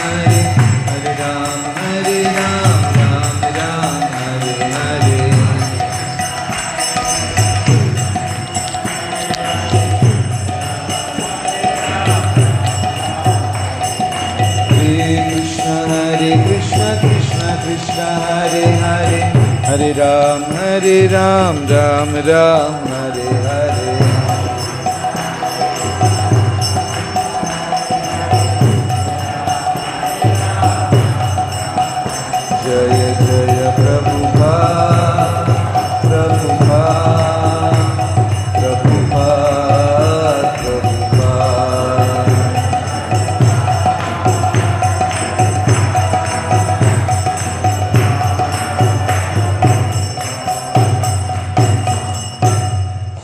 Hare, Hare Ram, Ram Ram, Hare Hare. Hare Krishna, Krishna Krishna, Hare Hare, Hare Ram, Ram Ram, Hare Hare. Jaya Jaya Prabhupada, Prabhupada, Prabhupada, Prabhupada.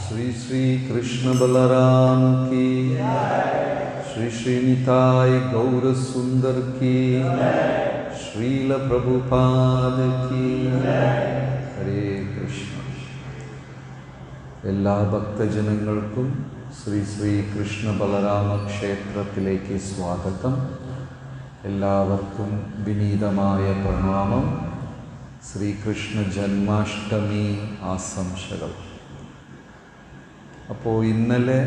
Sri Sri Krishna Balaram ki, Sri Sri Nitai Gaura Sundar ki, Srila Prabhupada ki. Hare Krishna. എല്ലാ ഭക്തജനങ്ങൾക്കും ശ്രീ ശ്രീ കൃഷ്ണ ബലരാമ ക്ഷേത്രത്തിലേക്ക് സ്വാഗതം. എല്ലാവർക്കും വിനീതമായ പ്രണാമം. ശ്രീകൃഷ്ണ ജന്മാഷ്ടമി ആശംസകൾ. അപ്പോൾ ഇന്നലെ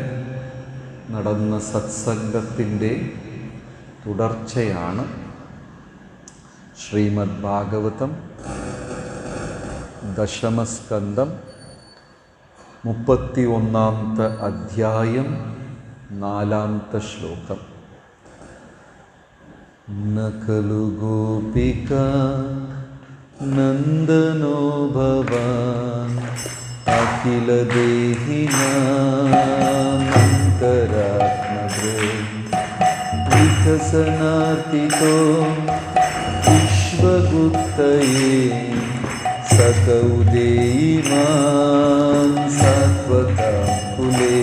നടന്ന സത്സംഗത്തിൻ്റെ തുടർച്ചയാണ് ശ്രീമദ് ഭാഗവതം ദശമസ്കന്ധം 31-ാമത്തെ അധ്യായം 4-ാമത്തെ ശ്ലോകം. ന ഖലു ഗോപിക നന്ദനോ ഭവാൻ അഖില ദേഹിനാന്തരാത്മഭൃ വികസനാർത്തിതോ വിശ്വഗുപ്തയേ സകൗദേയിമാൻ സാത്വതകുലേ.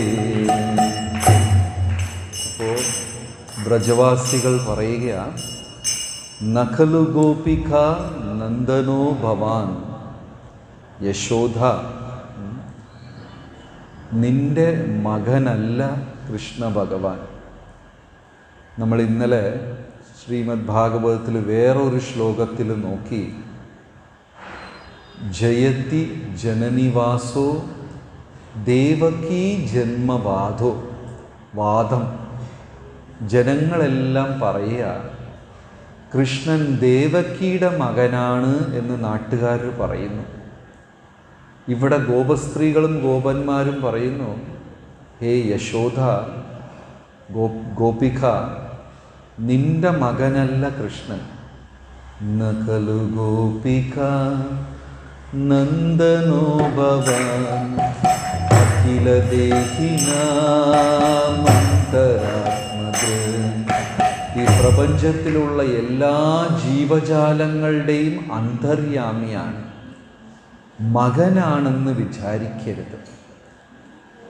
അപ്പോൾ ബ്രജവാസികൾ പറയുക, നഖലു ഗോപിക നന്ദനോ ഭവാൻ. യശോദ, നിന്റെ മകനല്ല കൃഷ്ണ ഭഗവാൻ. നമ്മൾ ഇന്നലെ ശ്രീമദ് ഭാഗവതത്തിൽ വേറൊരു ശ്ലോകത്തിൽ നോക്കി, ജയതി ജനനിവാസോ ദേവകീ ജന്മവാദോ. വാദം, ജനങ്ങളെല്ലാം പറയുക കൃഷ്ണൻ ദേവകിയുടെ മകനാണ് എന്ന് നാട്ടുകാർ പറയുന്നു. ഇവിടെ ഗോപസ്ത്രീകളും ഗോപന്മാരും പറയുന്നു, ഹേ യശോദ, ഗോപിക, നിന്റെ മകനല്ല കൃഷ്ണൻ. നഖലു ഗോപിക നന്ദനോ ഭവാൻ അഖില ദേഹിനാമന്തരാത്മജ്. ഈ പ്രപഞ്ചത്തിലുള്ള എല്ലാ ജീവജാലങ്ങളുടെയും അന്തര്യാമിയാണ്. മകനാണെന്ന് വിചാരിക്കരുത്.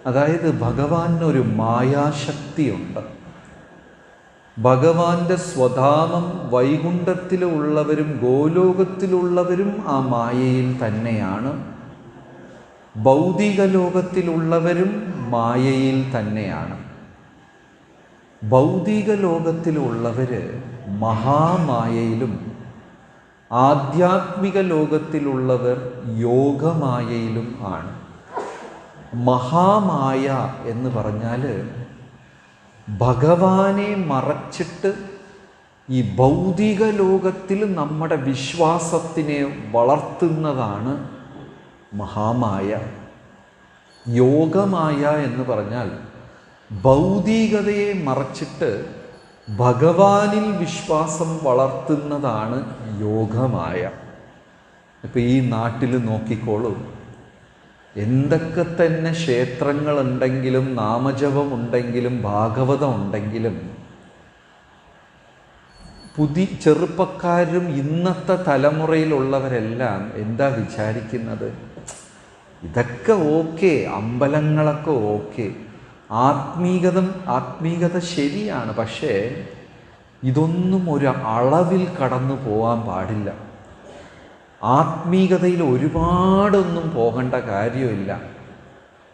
അതായത് ഭഗവാനൊരു മായാശക്തിയുണ്ട്. ഭഗവാന്റെ സ്വധാമം വൈകുണ്ഠത്തിലുള്ളവരും ഗോലോകത്തിലുള്ളവരും ആ മായയിൽ തന്നെയാണ്. ഭൗതിക ലോകത്തിലുള്ളവരും മായയിൽ തന്നെയാണ്. ഭൗതിക ലോകത്തിലുള്ളവർ മഹാമായയിലും ആധ്യാത്മിക ലോകത്തിലുള്ളവർ യോഗമായയിലും ആണ്. മഹാമായ എന്ന് പറഞ്ഞാൽ ഭഗവാനെ മറച്ചിട്ട് ഈ ഭൗതിക ലോകത്തിൽ നമ്മുടെ വിശ്വാസത്തിനെ വളർത്തുന്നതാണ് മഹാമായ. യോഗമായ എന്ന് പറഞ്ഞാൽ ഭൗതികതയെ മറച്ചിട്ട് ഭഗവാനിൽ വിശ്വാസം വളർത്തുന്നതാണ് യോഗമായ. ഇപ്പം ഈ നാട്ടിൽ നോക്കിക്കോളൂ, എന്തൊക്കെ തന്നെ ക്ഷേത്രങ്ങളുണ്ടെങ്കിലും നാമജപം ഉണ്ടെങ്കിലും ഭാഗവതം ഉണ്ടെങ്കിലും ചെറുപ്പക്കാരും ഇന്നത്തെ തലമുറയിലുള്ളവരെല്ലാം എന്താ വിചാരിക്കുന്നത്? ഇതൊക്കെ ഓക്കെ, അമ്പലങ്ങളൊക്കെ ഓക്കെ, ആത്മീകത ശരിയാണ്, പക്ഷേ ഇതൊന്നും ഒരു അളവിൽ കടന്നു പോകാൻ പാടില്ല. ആത്മീകതയിൽ ഒരുപാടൊന്നും പോകേണ്ട കാര്യമില്ല.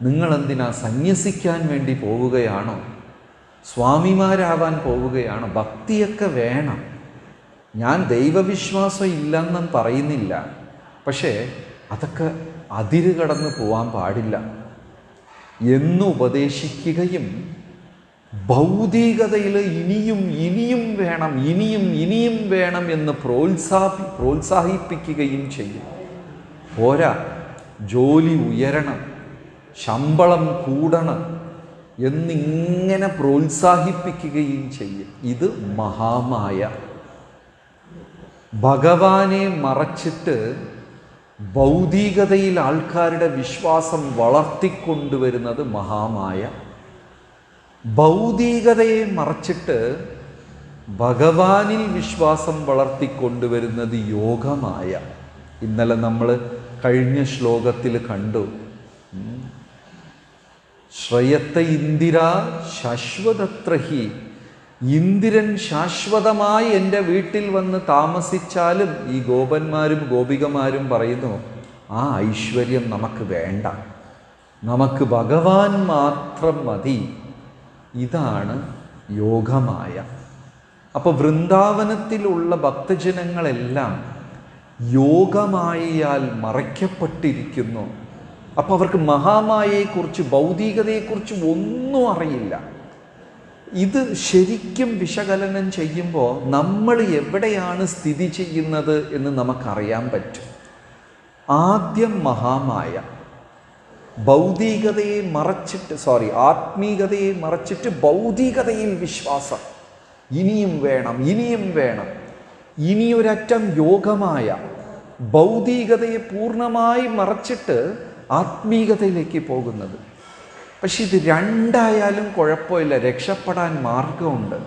നിങ്ങളെന്തിനാ സന്യസിക്കാൻ വേണ്ടി പോവുകയാണോ? സ്വാമിമാരാവാൻ പോവുകയാണോ? ഭക്തിയൊക്കെ വേണം, ഞാൻ ദൈവവിശ്വാസം ഇല്ലെന്നും പറയുന്നില്ല, പക്ഷേ അതൊക്കെ അതിര് കടന്ന് പോകാൻ പാടില്ല എന്ന് ഉപദേശിക്കുകയും ഭൗതികതയിൽ ഇനിയും ഇനിയും വേണം, ഇനിയും ഇനിയും വേണം എന്ന് പ്രോത്സാഹിപ്പിക്കുകയും ചെയ്യും. പോരാ, ജോലി ഉയരണം, ശമ്പളം കൂടണം എന്നിങ്ങനെ പ്രോത്സാഹിപ്പിക്കുകയും ചെയ്യും. ഇത് മഹാമായ. ഭഗവാനെ മറച്ചിട്ട് ഭൗതികതയിൽ ആൾക്കാരുടെ വിശ്വാസം വളർത്തിക്കൊണ്ടുവരുന്നത് മഹാമായ. ഭൗതികതയെ മറച്ചിട്ട് ഭഗവാനിൽ വിശ്വാസം വളർത്തിക്കൊണ്ടുവരുന്നത് യോഗമായ. ഇന്നലെ നമ്മൾ കഴിഞ്ഞ ശ്ലോകത്തിൽ കണ്ടു, ശ്രയത്തെ ഇന്ദിര ശാശ്വതത്രഹി. ഇന്ദ്രൻ ശാശ്വതമായി എൻ്റെ വീട്ടിൽ വന്ന് താമസിച്ചാലും ഈ ഗോപന്മാരും ഗോപികമാരും പറയുന്നു, ആ ഐശ്വര്യം നമുക്ക് വേണ്ട, നമുക്ക് ഭഗവാൻ മാത്രം മതി. ഇതാണ് യോഗമായ. അപ്പോൾ വൃന്ദാവനത്തിലുള്ള ഭക്തജനങ്ങളെല്ലാം യോഗമായയാൽ മറയ്ക്കപ്പെട്ടിരിക്കുന്നു. അപ്പോൾ അവർക്ക് മഹാമായയെക്കുറിച്ച്, ഭൗതികതയെക്കുറിച്ച് ഒന്നും അറിയില്ല. ഇത് ശരിക്കും വിശകലനം ചെയ്യുമ്പോൾ നമ്മൾ എവിടെയാണ് സ്ഥിതി ചെയ്യുന്നത് എന്ന് നമുക്കറിയാൻ പറ്റും. ആദ്യം മഹാമായ, ഭൗതികതയെ മറച്ചിട്ട് ആത്മീകതയെ മറച്ചിട്ട് ഭൗതികതയിൽ വിശ്വാസം, ഇനിയും വേണം, ഇനിയും വേണം. ഇനിയൊരറ്റം യോഗമായ, ഭൗതികതയെ പൂർണ്ണമായി മറച്ചിട്ട് ആത്മീകതയിലേക്ക് പോകുന്നത്. പക്ഷെ ഇത് രണ്ടായാലും കുഴപ്പമില്ല, രക്ഷപ്പെടാൻ മാർഗമുണ്ട്.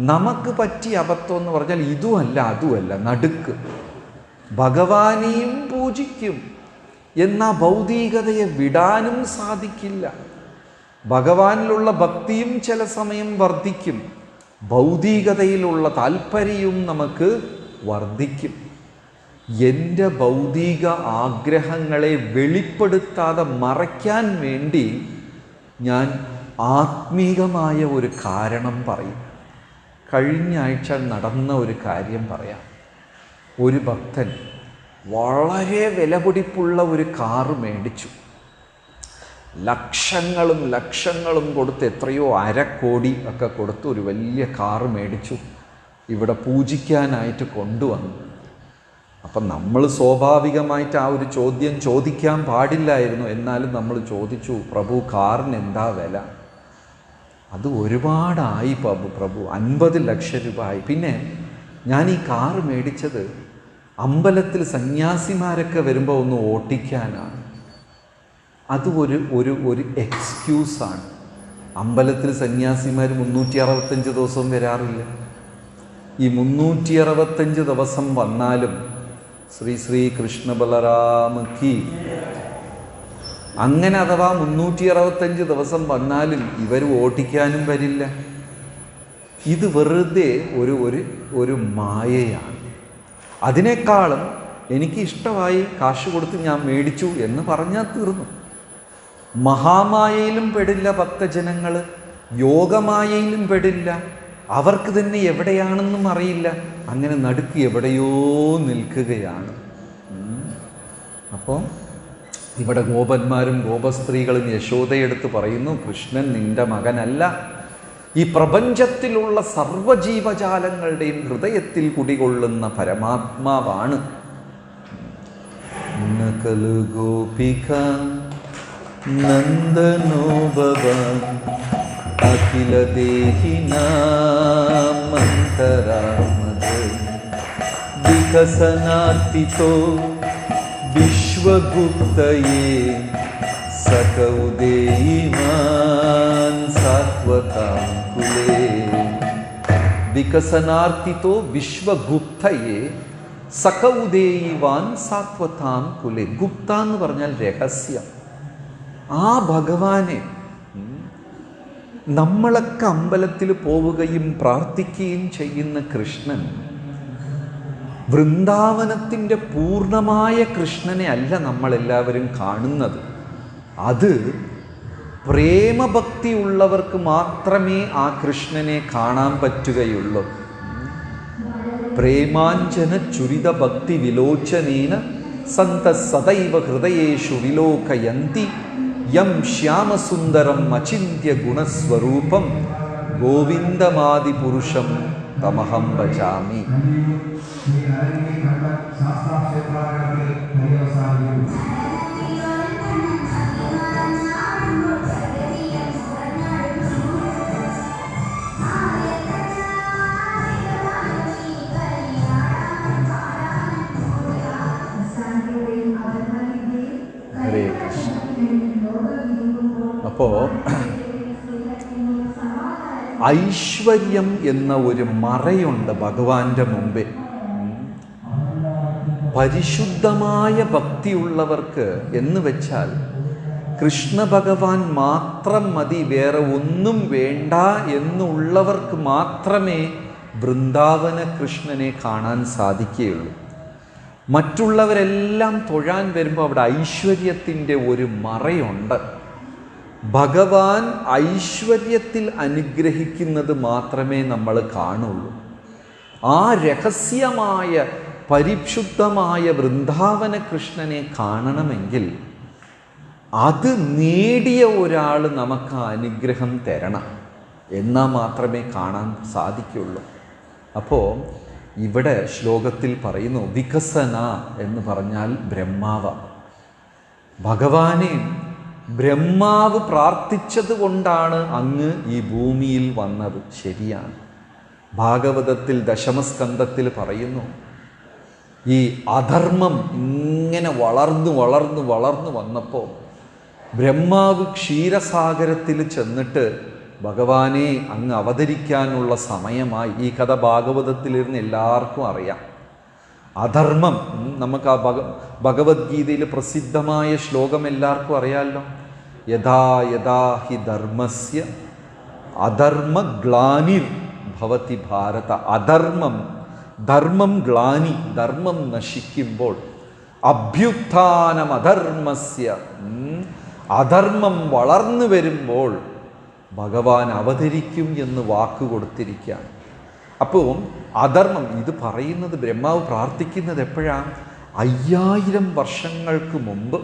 നമുക്ക് പറ്റിയ അബദ്ധം എന്ന് പറഞ്ഞാൽ ഇതുമല്ല അതുമല്ല, നടുക്ക്. ഭഗവാനെയും പൂജിക്കും, എന്നാൽ ഭൗതികതയെ വിടാനും സാധിക്കില്ല. ഭഗവാനിലുള്ള ഭക്തിയും ചില സമയം വർദ്ധിക്കും, ഭൗതികതയിലുള്ള താല്പര്യവും നമുക്ക് വർദ്ധിക്കും. എൻ്റെ ഭൗതിക ആഗ്രഹങ്ങളെ വെളിപ്പെടുത്താതെ മറയ്ക്കാൻ വേണ്ടി ഞാൻ ആത്മീകമായ ഒരു കാരണം പറയും. കഴിഞ്ഞ ആഴ്ച നടന്ന ഒരു കാര്യം പറയാം. ഒരു ഭക്തൻ വളരെ വിലപിടിപ്പുള്ള ഒരു കാറ് മേടിച്ചു. ലക്ഷങ്ങളും ലക്ഷങ്ങളും കൊടുത്ത്, എത്രയോ 1/2 കോടി ഒക്കെ കൊടുത്ത് ഒരു വലിയ കാറ് മേടിച്ചു. ഇവിടെ പൂജിക്കാനായിട്ട് കൊണ്ടുവന്നു. അപ്പം നമ്മൾ സ്വാഭാവികമായിട്ട് ആ ഒരു ചോദ്യം ചോദിക്കാൻ പാടില്ലായിരുന്നു, എന്നാലും നമ്മൾ ചോദിച്ചു, പ്രഭു കാറിന് എന്താ വില? അത് ഒരുപാടായി പ്രഭു, 50 ലക്ഷം രൂപ ആയി. പിന്നെ ഞാൻ ഈ കാറ് മേടിച്ചത് അമ്പലത്തിൽ സന്യാസിമാരൊക്കെ വരുമ്പോൾ ഒന്ന് ഓട്ടിക്കാനാണ്. അത് ഒരു എക്സ്ക്യൂസാണ്. അമ്പലത്തിൽ സന്യാസിമാർ 365 ദിവസവും വരാറില്ല. ഈ 365 ദിവസം വന്നാലും ശ്രീ ശ്രീ കൃഷ്ണ ബലരാമക്ക് അങ്ങനെ, അഥവാ 365 ദിവസം വന്നാലും ഇവർ ഓട്ടിക്കാനും വരില്ല. ഇത് വെറുതെ ഒരു മായയാണ്. അതിനേക്കാളും എനിക്ക് ഇഷ്ടമായി, കാശ് കൊടുത്ത് ഞാൻ മേടിച്ചു എന്ന് പറഞ്ഞാൽ തീർന്നു. മഹാമായയിലും പെടില്ല ഭക്തജനങ്ങൾ, യോഗമായയിലും പെടില്ല. അവർക്ക് തന്നെ എവിടെയാണെന്നും അറിയില്ല. അങ്ങനെ നടുക്ക് എവിടെയോ നിൽക്കുകയാണ്. അപ്പോൾ ഇവിടെ ഗോപന്മാരും ഗോപസ്ത്രീകളും യശോദയെടുത്ത് പറയുന്നു, കൃഷ്ണൻ നിന്റെ മകനല്ല, ഈ പ്രപഞ്ചത്തിലുള്ള സർവജീവജാലങ്ങളുടെയും ഹൃദയത്തിൽ കുടികൊള്ളുന്ന പരമാത്മാവാണ്. നകലു ഗോപിക നന്ദനോ ഭവൻ അഖില ദേഹിനാമന്തരാമധ വികസനാർത്തിതോ വിശ്വഗുപ്തയേ സകൗദേയിമാൻ സാത്വതാം കുലേ. വികസനാർത്തിതോ വിശ്വഗുപ്തയേ സകൗദേയിവാൻ സാത്വതാം കുലേ. ഗുപ്ത എന്ന് പറഞ്ഞാൽ രഹസ്യം. ആ ഭഗവാനെ നമ്മളൊക്കെ അമ്പലത്തിൽ പോവുകയും പ്രാർത്ഥിക്കുകയും ചെയ്യുന്ന കൃഷ്ണൻ വൃന്ദാവനത്തിൻ്റെ പൂർണ്ണമായ കൃഷ്ണനെ അല്ല നമ്മളെല്ലാവരും കാണുന്നത്. അത് പ്രേമഭക്തി ഉള്ളവർക്ക് മാത്രമേ ആ കൃഷ്ണനെ കാണാൻ പറ്റുകയുള്ളൂ. പ്രേമാഞ്ജന ചുരിത ഭക്തി വിലോചനേന സന്ത സദൈവ ഹൃദയേഷു വിലോകയന്തി യം ശ്യാമസുന്ദരം അചിന്യ ഗുണസ്വരൂപം ഗോവിന്ദമാദിപുരുഷം തമഹം ഭജാമി. ഹരേ കൃഷ്ണ. അപ്പോൾ ഐശ്വര്യം എന്ന ഒരു മറയുണ്ട് ഭഗവാന്റെ മുമ്പിൽ. പരിശുദ്ധമായ ഭക്തിയുള്ളവർക്ക് എന്ന് വെച്ചാൽ കൃഷ്ണ ഭഗവാൻ മാത്രം മതി, വേറെ ഒന്നും വേണ്ട എന്നുള്ളവർക്ക് മാത്രമേ വൃന്ദാവന കൃഷ്ണനെ കാണാൻ സാധിക്കുകയുള്ളൂ. മറ്റുള്ളവരെല്ലാം തൊഴാൻ വരുമ്പോൾ അവിടെ ഐശ്വര്യത്തിൻ്റെ ഒരു മറയുണ്ട്. ഭഗവാൻ ഐശ്വര്യത്തിൽ അനുഗ്രഹിക്കുന്നത് മാത്രമേ നമ്മൾ കാണുള്ളൂ. ആ രഹസ്യമായ പരിശുദ്ധമായ വൃന്ദാവന കൃഷ്ണനെ കാണണമെങ്കിൽ അത് നേടിയ ഒരാൾ നമുക്ക് ആ അനുഗ്രഹം തരണം, എന്നാൽ മാത്രമേ കാണാൻ സാധിക്കുള്ളൂ. അപ്പോൾ ഇവിടെ ശ്ലോകത്തിൽ പറയുന്നു വികസന എന്ന് പറഞ്ഞാൽ ബ്രഹ്മാവ. ഭഗവാനെ ബ്രഹ്മാവ് പ്രാർത്ഥിച്ചത് കൊണ്ടാണ് അങ്ങ് ഈ ഭൂമിയിൽ വന്നത്. ശരിയാണ്. ഭാഗവതത്തിൽ ദശമസ്കന്ധത്തിൽ പറയുന്നു, ഈ അധർമ്മം ഇങ്ങനെ വളർന്നു വളർന്നു വളർന്നു വന്നപ്പോൾ ബ്രഹ്മാവ് ക്ഷീരസാഗരത്തിൽ ചെന്നിട്ട് ഭഗവാനെ അങ്ങ് അവതരിക്കാനുള്ള സമയമായി. ഈ കഥ ഭാഗവതത്തിലിരുന്ന് എല്ലാവർക്കും അറിയാം. അധർമ്മം നമുക്ക് ആ ഭഗവത്ഗീതയിൽ പ്രസിദ്ധമായ ശ്ലോകം എല്ലാവർക്കും അറിയാമല്ലോ. യഥാ യഥാ ഹി ധർമ്മസ്യ അധർമ്മ ഗ്ലാനിർ ഭവതി ഭാരത. ധർമ്മം ഗ്ലാനി, ധർമ്മം നശിക്കുമ്പോൾ, അഭ്യുത്ഥാനം അധർമ്മസ്യ, അധർമ്മം വളർന്നു വരുമ്പോൾ ഭഗവാൻ അവതരിക്കും എന്ന് വാക്ക് കൊടുത്തിരിക്കുകയാണ്. അപ്പോൾ അധർമ്മം ഇത് പറയുന്നത് ബ്രഹ്മാവ് പ്രാർത്ഥിക്കുന്നത് എപ്പോഴാണ്? 5000 വർഷങ്ങൾക്ക് മുമ്പ്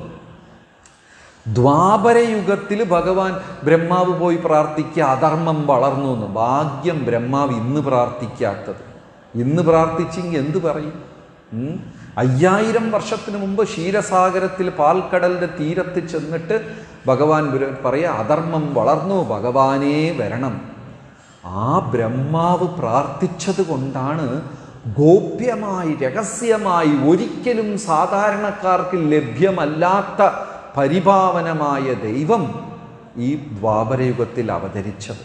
ദ്വാപരയുഗത്തിൽ ഭഗവാൻ ബ്രഹ്മാവ് പോയി പ്രാർത്ഥിക്കുക അധർമ്മം വളർന്നു എന്ന്. ഭാഗ്യം ബ്രഹ്മാവ് ഇന്ന് പ്രാർത്ഥിക്കാത്തത്. ഇന്ന് പ്രാർത്ഥിച്ചെങ്കിൽ എന്തു പറയും? 5000 വർഷത്തിന് മുമ്പ് ക്ഷീരസാഗരത്തിൽ പാൽക്കടലിൻ്റെ തീരത്ത് ചെന്നിട്ട് ഭഗവാൻ പറയുക അധർമ്മം വളർന്നു, ഭഗവാനേ വരണം. ആ ബ്രഹ്മാവ് പ്രാർത്ഥിച്ചത് കൊണ്ടാണ് ഗോപ്യമായി രഹസ്യമായി ഒരിക്കലും സാധാരണക്കാർക്ക് ലഭ്യമല്ലാത്ത പരിപാവനമായ ദൈവം ഈ ദ്വാപരയുഗത്തിൽ അവതരിച്ചത്.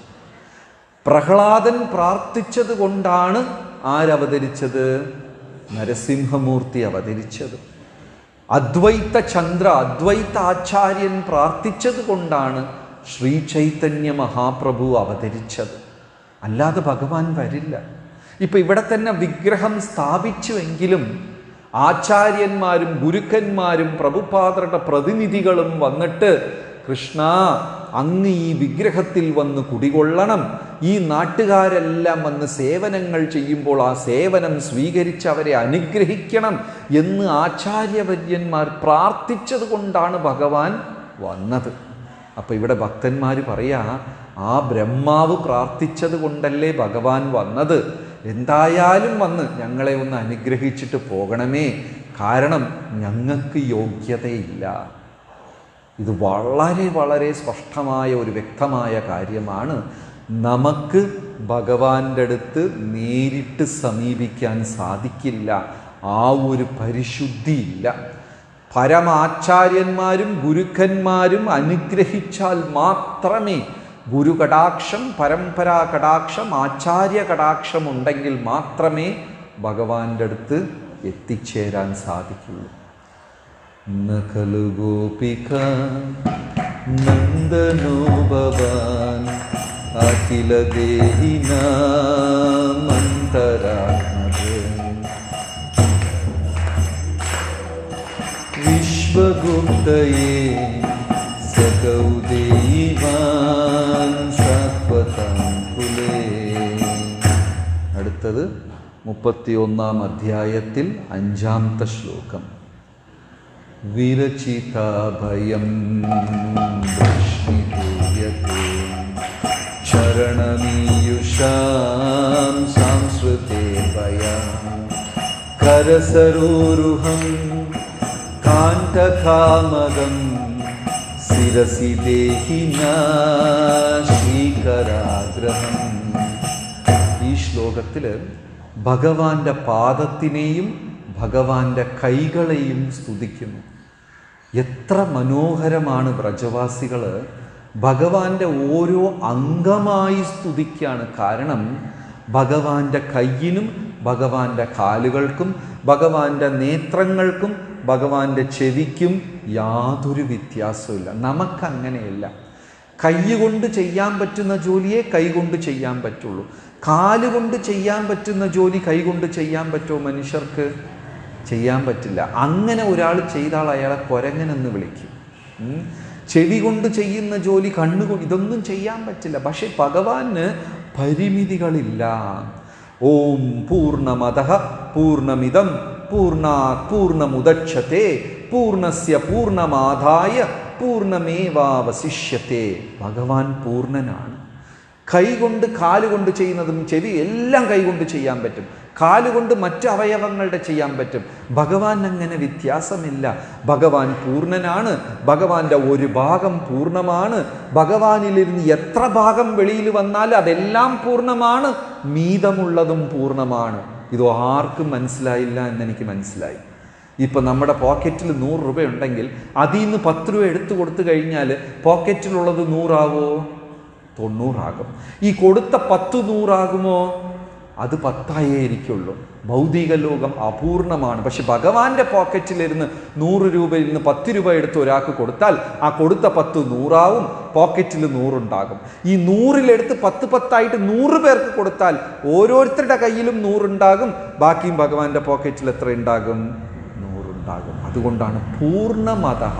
പ്രഹ്ലാദൻ പ്രാർത്ഥിച്ചത് കൊണ്ടാണ് ആരവതരിച്ചത്? നരസിംഹമൂർത്തി അവതരിച്ചത്. അദ്വൈത ചന്ദ്ര, അദ്വൈത ആചാര്യൻ പ്രാർത്ഥിച്ചത് കൊണ്ടാണ് ശ്രീ ചൈതന്യ മഹാപ്രഭു അവതരിച്ചത്. അല്ലാതെ ഭഗവാൻ വരില്ല. ഇപ്പം ഇവിടെ തന്നെ വിഗ്രഹം സ്ഥാപിച്ചുവെങ്കിലും ആചാര്യന്മാരും ഗുരുക്കന്മാരും പ്രഭുപാദരുടെ പ്രതിനിധികളും വന്നിട്ട് കൃഷ്ണ അങ്ങ് ഈ വിഗ്രഹത്തിൽ വന്ന് കുടികൊള്ളണം, ഈ നാട്ടുകാരെല്ലാം വന്ന് സേവനങ്ങൾ ചെയ്യുമ്പോൾ ആ സേവനം സ്വീകരിച്ച് അവരെ അനുഗ്രഹിക്കണം എന്ന് ആചാര്യവര്യന്മാർ പ്രാർത്ഥിച്ചത് കൊണ്ടാണ് ഭഗവാൻ വന്നത്. അപ്പം ഇവിടെ ഭക്തന്മാർ പറയാ ആ ബ്രഹ്മാവ് പ്രാർത്ഥിച്ചത് കൊണ്ടല്ലേ ഭഗവാൻ വന്നത്. എന്തായാലും വന്ന് ഞങ്ങളെ ഒന്ന് അനുഗ്രഹിച്ചിട്ട് പോകണമേ, കാരണം ഞങ്ങൾക്ക് യോഗ്യതയില്ല. ഇത് വളരെ വളരെ സ്പഷ്ടമായ ഒരു വ്യക്തമായ കാര്യമാണ്. നമുക്ക് ഭഗവാന്റെ അടുത്ത് നേരിട്ട് സമീപിക്കാൻ സാധിക്കില്ല. ആ ഒരു പരിശുദ്ധിയില്ല. പരമാചാര്യന്മാരും ഗുരുക്കന്മാരും അനുഗ്രഹിച്ചാൽ മാത്രമേ, ഗുരു കടാക്ഷം, പരമ്പരാ കടാക്ഷം, ആചാര്യ കടാക്ഷം ഉണ്ടെങ്കിൽ മാത്രമേ ഭഗവാന്റെ അടുത്ത് എത്തിച്ചേരാൻ സാധിക്കുള്ളൂ. നഖലു ഗോപിക നന്ദനോ ഭവാൻ അഖില ദേഹിനാമന്തരാത്മജേ വിശ്വഗുപ്തയേ സകൗദേവാൻ സാത്വതാം കുലേ. അടുത്തത് 31-ാം അധ്യായത്തിൽ 5-ാമത്തെ ശ്ലോകം. വിരചിത ഭയം ചരണമീയുഷാം സംസ്കൃതേ ഭയം കരസരോരുഹം കാന്തകാമദം ശിരസി ദേഹിന ശ്രീകരാഗ്രഹം. ഈ ശ്ലോകത്തിൽ ഭഗവാന്റെ പാദത്തിനെയും ഭഗവാന്റെ കൈകളെയും സ്തുതിക്കുന്നു. എത്ര മനോഹരമാണ്! വ്രജവാസികൾ ഭഗവാന്റെ ഓരോ അംഗമായി സ്തുതിക്കുകയാണ്. കാരണം ഭഗവാന്റെ കയ്യിനും ഭഗവാന്റെ കാലുകൾക്കും ഭഗവാന്റെ നേത്രങ്ങൾക്കും ഭഗവാന്റെ ചെവിക്കും യാതൊരു വ്യത്യാസമില്ല. നമുക്കങ്ങനെയല്ല. കൈകൊണ്ട് ചെയ്യാൻ പറ്റുന്ന ജോലിയെ കൈകൊണ്ട് ചെയ്യാൻ പറ്റുള്ളൂ. കാലുകൊണ്ട് ചെയ്യാൻ പറ്റുന്ന ജോലി കൈകൊണ്ട് ചെയ്യാൻ പറ്റുമോ? മനുഷ്യർക്ക് ചെയ്യാൻ പറ്റില്ല. അങ്ങനെ ഒരാൾ ചെയ്താൽ അയാളെ കൊരങ്ങനെന്ന് വിളിക്കും. ചെവി കൊണ്ട് ചെയ്യുന്ന ജോലി കണ്ണുകൊണ്ട് ഇതൊന്നും ചെയ്യാൻ പറ്റില്ല. പക്ഷെ ഭഗവാന് പരിമിതികളില്ല. ഓം പൂർണ്ണമദഃ പൂർണ്ണമിദം പൂർണ്ണാത് പൂർണ്ണമുദച്യത്തെ പൂർണ്ണസ്യ പൂർണ്ണമാദായ പൂർണ്ണമേവാവശിഷ്യത്തെ. ഭഗവാൻ പൂർണ്ണനാണ്. കൈകൊണ്ട് കാലുകൊണ്ട് ചെയ്യുന്നതും ചെവി എല്ലാം കൈകൊണ്ട് ചെയ്യാൻ പറ്റും. കാലുകൊണ്ട് മറ്റ് അവയവങ്ങളുടെ ചെയ്യാൻ പറ്റും. ഭഗവാൻ അങ്ങനെ വ്യത്യാസമില്ല. ഭഗവാൻ പൂർണ്ണനാണ്. ഭഗവാന്റെ ഒരു ഭാഗം പൂർണ്ണമാണ്. ഭഗവാനിലിരുന്ന് എത്ര ഭാഗം വെളിയിൽ വന്നാലും അതെല്ലാം പൂർണ്ണമാണ്. മീതമുള്ളതും പൂർണ്ണമാണ്. ഇത് ആർക്കും മനസ്സിലായില്ല എന്നെനിക്ക് മനസ്സിലായി. ഇപ്പം നമ്മുടെ പോക്കറ്റിൽ 100 രൂപ ഉണ്ടെങ്കിൽ അതിൽ നിന്ന് 10 രൂപ എടുത്തു കൊടുത്തു കഴിഞ്ഞാൽ പോക്കറ്റിലുള്ളത് 100 ആവോ? 90 ആകും. ഈ കൊടുത്ത 10 100 ആകുമോ? അത് 10 ഇരിക്കുള്ളൂ. ഭൗതിക ലോകം അപൂർണമാണ്. പക്ഷെ ഭഗവാന്റെ പോക്കറ്റിലിരുന്ന് 100 രൂപയിൽ നിന്ന് 10 രൂപ എടുത്ത് ഒരാൾക്ക് കൊടുത്താൽ ആ കൊടുത്ത 10 100 ആവും. പോക്കറ്റിൽ 100 ഉണ്ടാകും. ഈ 100-ലെടുത്ത് 10 ആയിട്ട് 100 പേർക്ക് കൊടുത്താൽ ഓരോരുത്തരുടെ കയ്യിലും 100 ഉണ്ടാകും. ബാക്കിയും ഭഗവാന്റെ പോക്കറ്റിൽ എത്ര ഉണ്ടാകും? 100 ഉണ്ടാകും. അതുകൊണ്ടാണ് പൂർണ്ണമതഃ.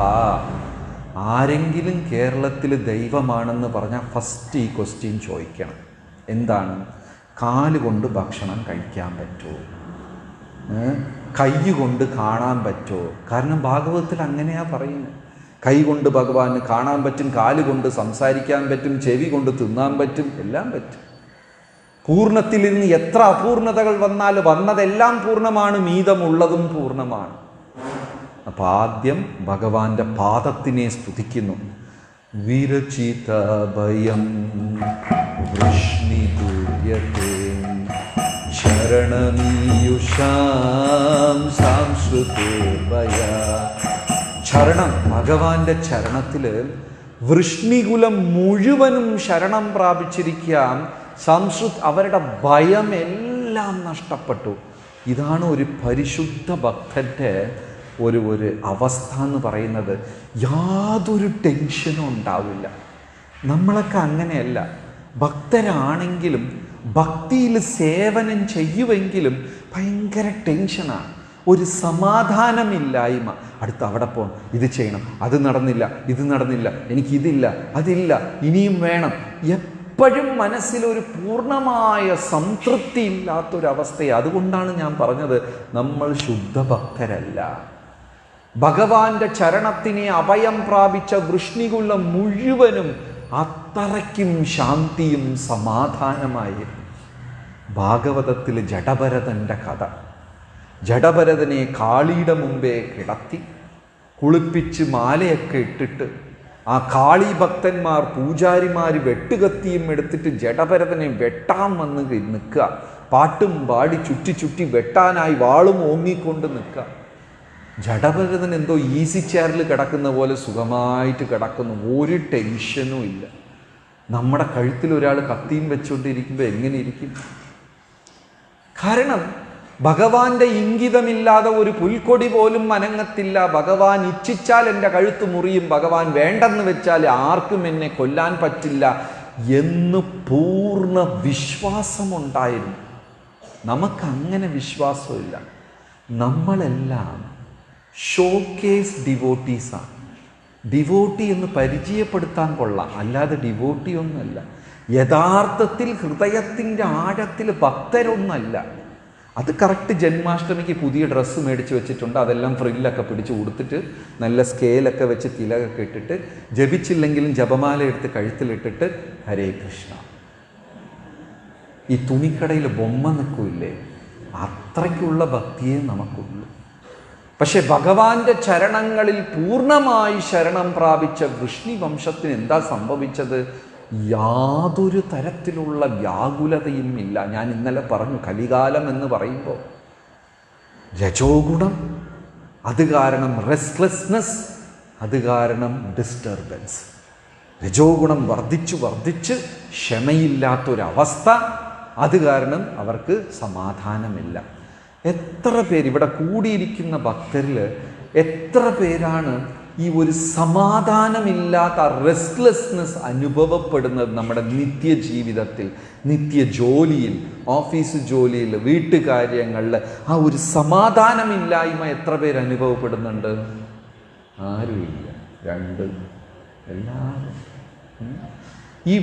ആരെങ്കിലും കേരളത്തിൽ ദൈവമാണെന്ന് പറഞ്ഞാൽ ഫസ്റ്റ് ഈ ക്വസ്റ്റ്യൻ ചോദിക്കണം. എന്താണ്? കാലുകൊണ്ട് ഭക്ഷണം കഴിക്കാൻ പറ്റുമോ? കൈ കൊണ്ട് കാണാൻ പറ്റുമോ? കാരണം ഭാഗവതത്തിൽ അങ്ങനെയാ പറയുന്നത്. കൈ കൊണ്ട് ഭഗവാന് കാണാൻ പറ്റും, കാലുകൊണ്ട് സംസാരിക്കാൻ പറ്റും, ചെവി കൊണ്ട് തിന്നാൻ പറ്റും, എല്ലാം പറ്റും. പൂർണ്ണത്തിലിരുന്ന് എത്ര അപൂർണതകൾ വന്നാലും വന്നതെല്ലാം പൂർണ്ണമാണ്. മീതമുള്ളതും പൂർണ്ണമാണ്. അപ്പം ആദ്യം ഭഗവാന്റെ പാദത്തിനെ സ്തുതിക്കുന്നു. വിരചിത ഭയം വൃഷ്ണിദൂര്യത്തെ ചരണമീയുഷാം സംസ്കൃതേ ഭയ. ചരണം, ഭഗവാന്റെ ചരണത്തിൽ വൃഷ്ണികുലം മുഴുവനും ശരണം പ്രാപിച്ചിരിക്കാം. അവരുടെ ഭയമെല്ലാം നഷ്ടപ്പെട്ടു. ഇതാണ് ഒരു പരിശുദ്ധ ഭക്തൻ്റെ ഒരു അവസ്ഥ എന്ന് പറയുന്നത്. യാതൊരു ടെൻഷനും ഉണ്ടാവില്ല. നമ്മളൊക്കെ അങ്ങനെയല്ല. ഭക്തരാണെങ്കിലും ഭക്തിയിൽ സേവനം ചെയ്യുമെങ്കിലും ഭയങ്കര ടെൻഷനാണ്. ഒരു സമാധാനമില്ലായ്മ. അടുത്ത് അവിടെ പോകണം, ഇത് ചെയ്യണം, അത് നടന്നില്ല, ഇത് നടന്നില്ല, എനിക്കിതില്ല, അതില്ല, ഇനിയും വേണം. എപ്പോഴും മനസ്സിലൊരു പൂർണ്ണമായ സംതൃപ്തി ഇല്ലാത്തൊരവസ്ഥയാണ്. അതുകൊണ്ടാണ് ഞാൻ പറഞ്ഞത് നമ്മൾ ശുദ്ധഭക്തരല്ല. ഭഗവാന്റെ ചരണത്തിനെ അഭയം പ്രാപിച്ച വൃഷ്ണികുലം മുഴുവനും അത്രയ്ക്കും ശാന്തിയും സമാധാനമായിരുന്നു. ഭാഗവതത്തിൽ ജഡഭരതൻ്റെ കഥ. ജഡഭരതനെ കാളിയുടെ മുമ്പേ കിടത്തി കുളിപ്പിച്ച് മാലയൊക്കെ ഇട്ടിട്ട് ആ കാളി ഭക്തന്മാർ പൂജാരിമാർ വെട്ടുകത്തിയും എടുത്തിട്ട് ജഡഭരതനെ വെട്ടാൻ വന്ന് നിൽക്കുക. പാട്ടും പാടി ചുറ്റി ചുറ്റി വെട്ടാനായി വാളും ഓങ്ങിക്കൊണ്ട് നിൽക്കുക. ജഡഭരതൻ എന്തോ ഈസി ചെയറിൽ കിടക്കുന്ന പോലെ സുഖമായിട്ട് കിടക്കുന്നു. ഒരു ടെൻഷനും ഇല്ല. നമ്മുടെ കഴുത്തിൽ ഒരാൾ കത്തിയും വെച്ചുകൊണ്ടിരിക്കുമ്പോൾ എങ്ങനെ ഇരിക്കും? കാരണം ഭഗവാന്റെ ഇംഗിതമില്ലാതെ ഒരു പുൽക്കൊടി പോലും അനങ്ങത്തില്ല. ഭഗവാൻ ഇച്ഛിച്ചാൽ എൻ്റെ കഴുത്ത് മുറിയും, ഭഗവാൻ വേണ്ടെന്ന് വെച്ചാൽ ആർക്കും എന്നെ കൊല്ലാൻ പറ്റില്ല എന്ന് പൂർണ്ണ വിശ്വാസമുണ്ടായിരുന്നു. നമുക്കങ്ങനെ വിശ്വാസമില്ല. നമ്മളെല്ലാം ഷോക്കേസ് ഡിവോട്ടീസാണ്. ഡിവോട്ടി എന്ന് പരിചയപ്പെടുത്താൻ കൊള്ളാം, അല്ലാതെ ഡിവോട്ടി ഒന്നല്ല. യഥാർത്ഥത്തിൽ ഹൃദയത്തിൻ്റെ ആഴത്തിൽ ഭക്തരൊന്നല്ല. അത് കറക്റ്റ് ജന്മാഷ്ടമിക്ക് പുതിയ ഡ്രസ്സ് മേടിച്ച് വെച്ചിട്ടുണ്ട്. അതെല്ലാം ഫ്രില്ലൊക്കെ പിടിച്ച് കൊടുത്തിട്ട് നല്ല സ്കെയിലൊക്കെ വെച്ച് തിലകൊക്കെ ഇട്ടിട്ട് ജപിച്ചില്ലെങ്കിലും ജപമാല എടുത്ത് കഴുത്തിലിട്ടിട്ട് ഹരേ കൃഷ്ണ. ഈ തുണിക്കടയിൽ ബൊമ്മ നിൽക്കില്ലേ, അത്രയ്ക്കുള്ള ഭക്തിയെ നമുക്കുള്ളൂ. പക്ഷെ ഭഗവാന്റെ ചരണങ്ങളിൽ പൂർണ്ണമായി ശരണം പ്രാപിച്ച വൃഷ്ണി വംശത്തിന് എന്താ സംഭവിച്ചത്? യാതൊരു തരത്തിലുള്ള വ്യാകുലതയും ഇല്ല. ഞാൻ ഇന്നലെ പറഞ്ഞു, കലികാലം എന്ന് പറയുമ്പോൾ രജോ ഗുണം, അത് കാരണം റെസ്റ്റ്ലെസ്നെസ്, അത് കാരണം ഡിസ്റ്റർബൻസ്. രജോ ഗുണം വർദ്ധിച്ച് ക്ഷമയില്ലാത്തൊരവസ്ഥ, അത് കാരണം അവർക്ക് സമാധാനമില്ല. എത്ര പേര് ഇവിടെ കൂടിയിരിക്കുന്ന ഭക്തരിൽ എത്ര പേരാണ് ഈ ഒരു സമാധാനമില്ലാത്ത റെസ്റ്റ്ലെസ്നെസ് അനുഭവപ്പെടുന്നത്? നമ്മുടെ നിത്യജീവിതത്തിൽ, നിത്യജോലിയിൽ, ഓഫീസ് ജോലിയിൽ, വീട്ടുകാര്യങ്ങളിൽ ആ ഒരു സമാധാനമില്ലായ്മ എത്ര പേര് അനുഭവപ്പെടുന്നുണ്ട്? ആരുമില്ല. എല്ലാവരും ഈ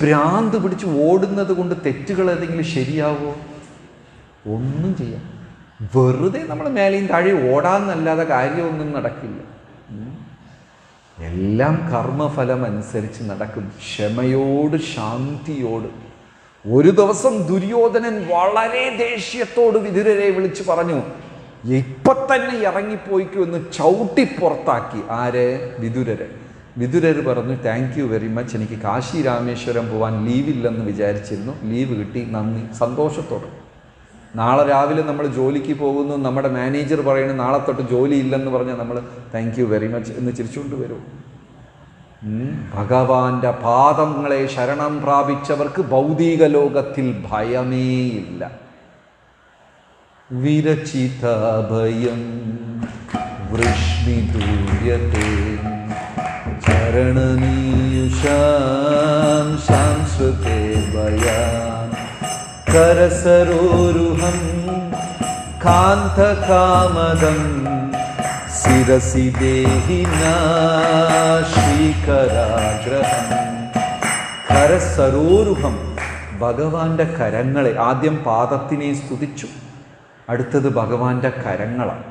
ഭ്രാന്ത് പിടിച്ച് ഓടുന്നത് കൊണ്ട് തെറ്റുകൾ ഏതെങ്കിലും ശരിയാവോ? ഒന്നും ചെയ്യാം. വെറുതെ നമ്മൾ മേലെയും താഴെ ഓടാന്നല്ലാതെ കാര്യമൊന്നും നടക്കില്ല. എല്ലാം കർമ്മഫലം അനുസരിച്ച് നടക്കും. ക്ഷമയോട്, ശാന്തിയോട്. ഒരു ദിവസം ദുര്യോധനൻ വളരെ ദേഷ്യത്തോട് വിതുരരെ വിളിച്ചു പറഞ്ഞു, ഇപ്പൊ തന്നെ ഇറങ്ങിപ്പോയിക്കൂ എന്ന് ചവിട്ടി പുറത്താക്കി. ആരെ? വിതുരരെ. വിതുരർ പറഞ്ഞു, താങ്ക് യു വെരി മച്ച്, എനിക്ക് കാശി രാമേശ്വരം പോകാൻ ലീവില്ലെന്ന് വിചാരിച്ചിരുന്നു, ലീവ് കിട്ടി, നന്ദി, സന്തോഷത്തോടെ. നാളെ രാവിലെ നമ്മൾ ജോലിക്ക് പോകുന്നു, നമ്മുടെ മാനേജർ പറയുന്നത് നാളെ തൊട്ട് ജോലി ഇല്ലെന്ന് പറഞ്ഞാൽ നമ്മൾ താങ്ക് യു വെരി മച്ച് എന്ന് ചിരിച്ചുകൊണ്ട് വരും. ഭഗവാന്റെ പാദങ്ങളെ ശരണം പ്രാപിച്ചവർക്ക് ഭൗതിക ലോകത്തിൽ ഭയമേയില്ല. വിരചിത ഭയം വൃഷ്ണി ദൂര്യത്തെ ചരണനീയുഷാം ശാംശ്വതേ ഭയാൻ കരസരോരുഹം കാന്തകാമദം ശിരസി ദേഹിനാ ശ്രീകരാഗ്രഹം. കരസരോരുഹം, ഭഗവാന്റെ കരങ്ങളെ. ആദ്യം പാദത്തിനെ സ്തുതിച്ചു, അടുത്തത് ഭഗവാന്റെ കരങ്ങളാണ്.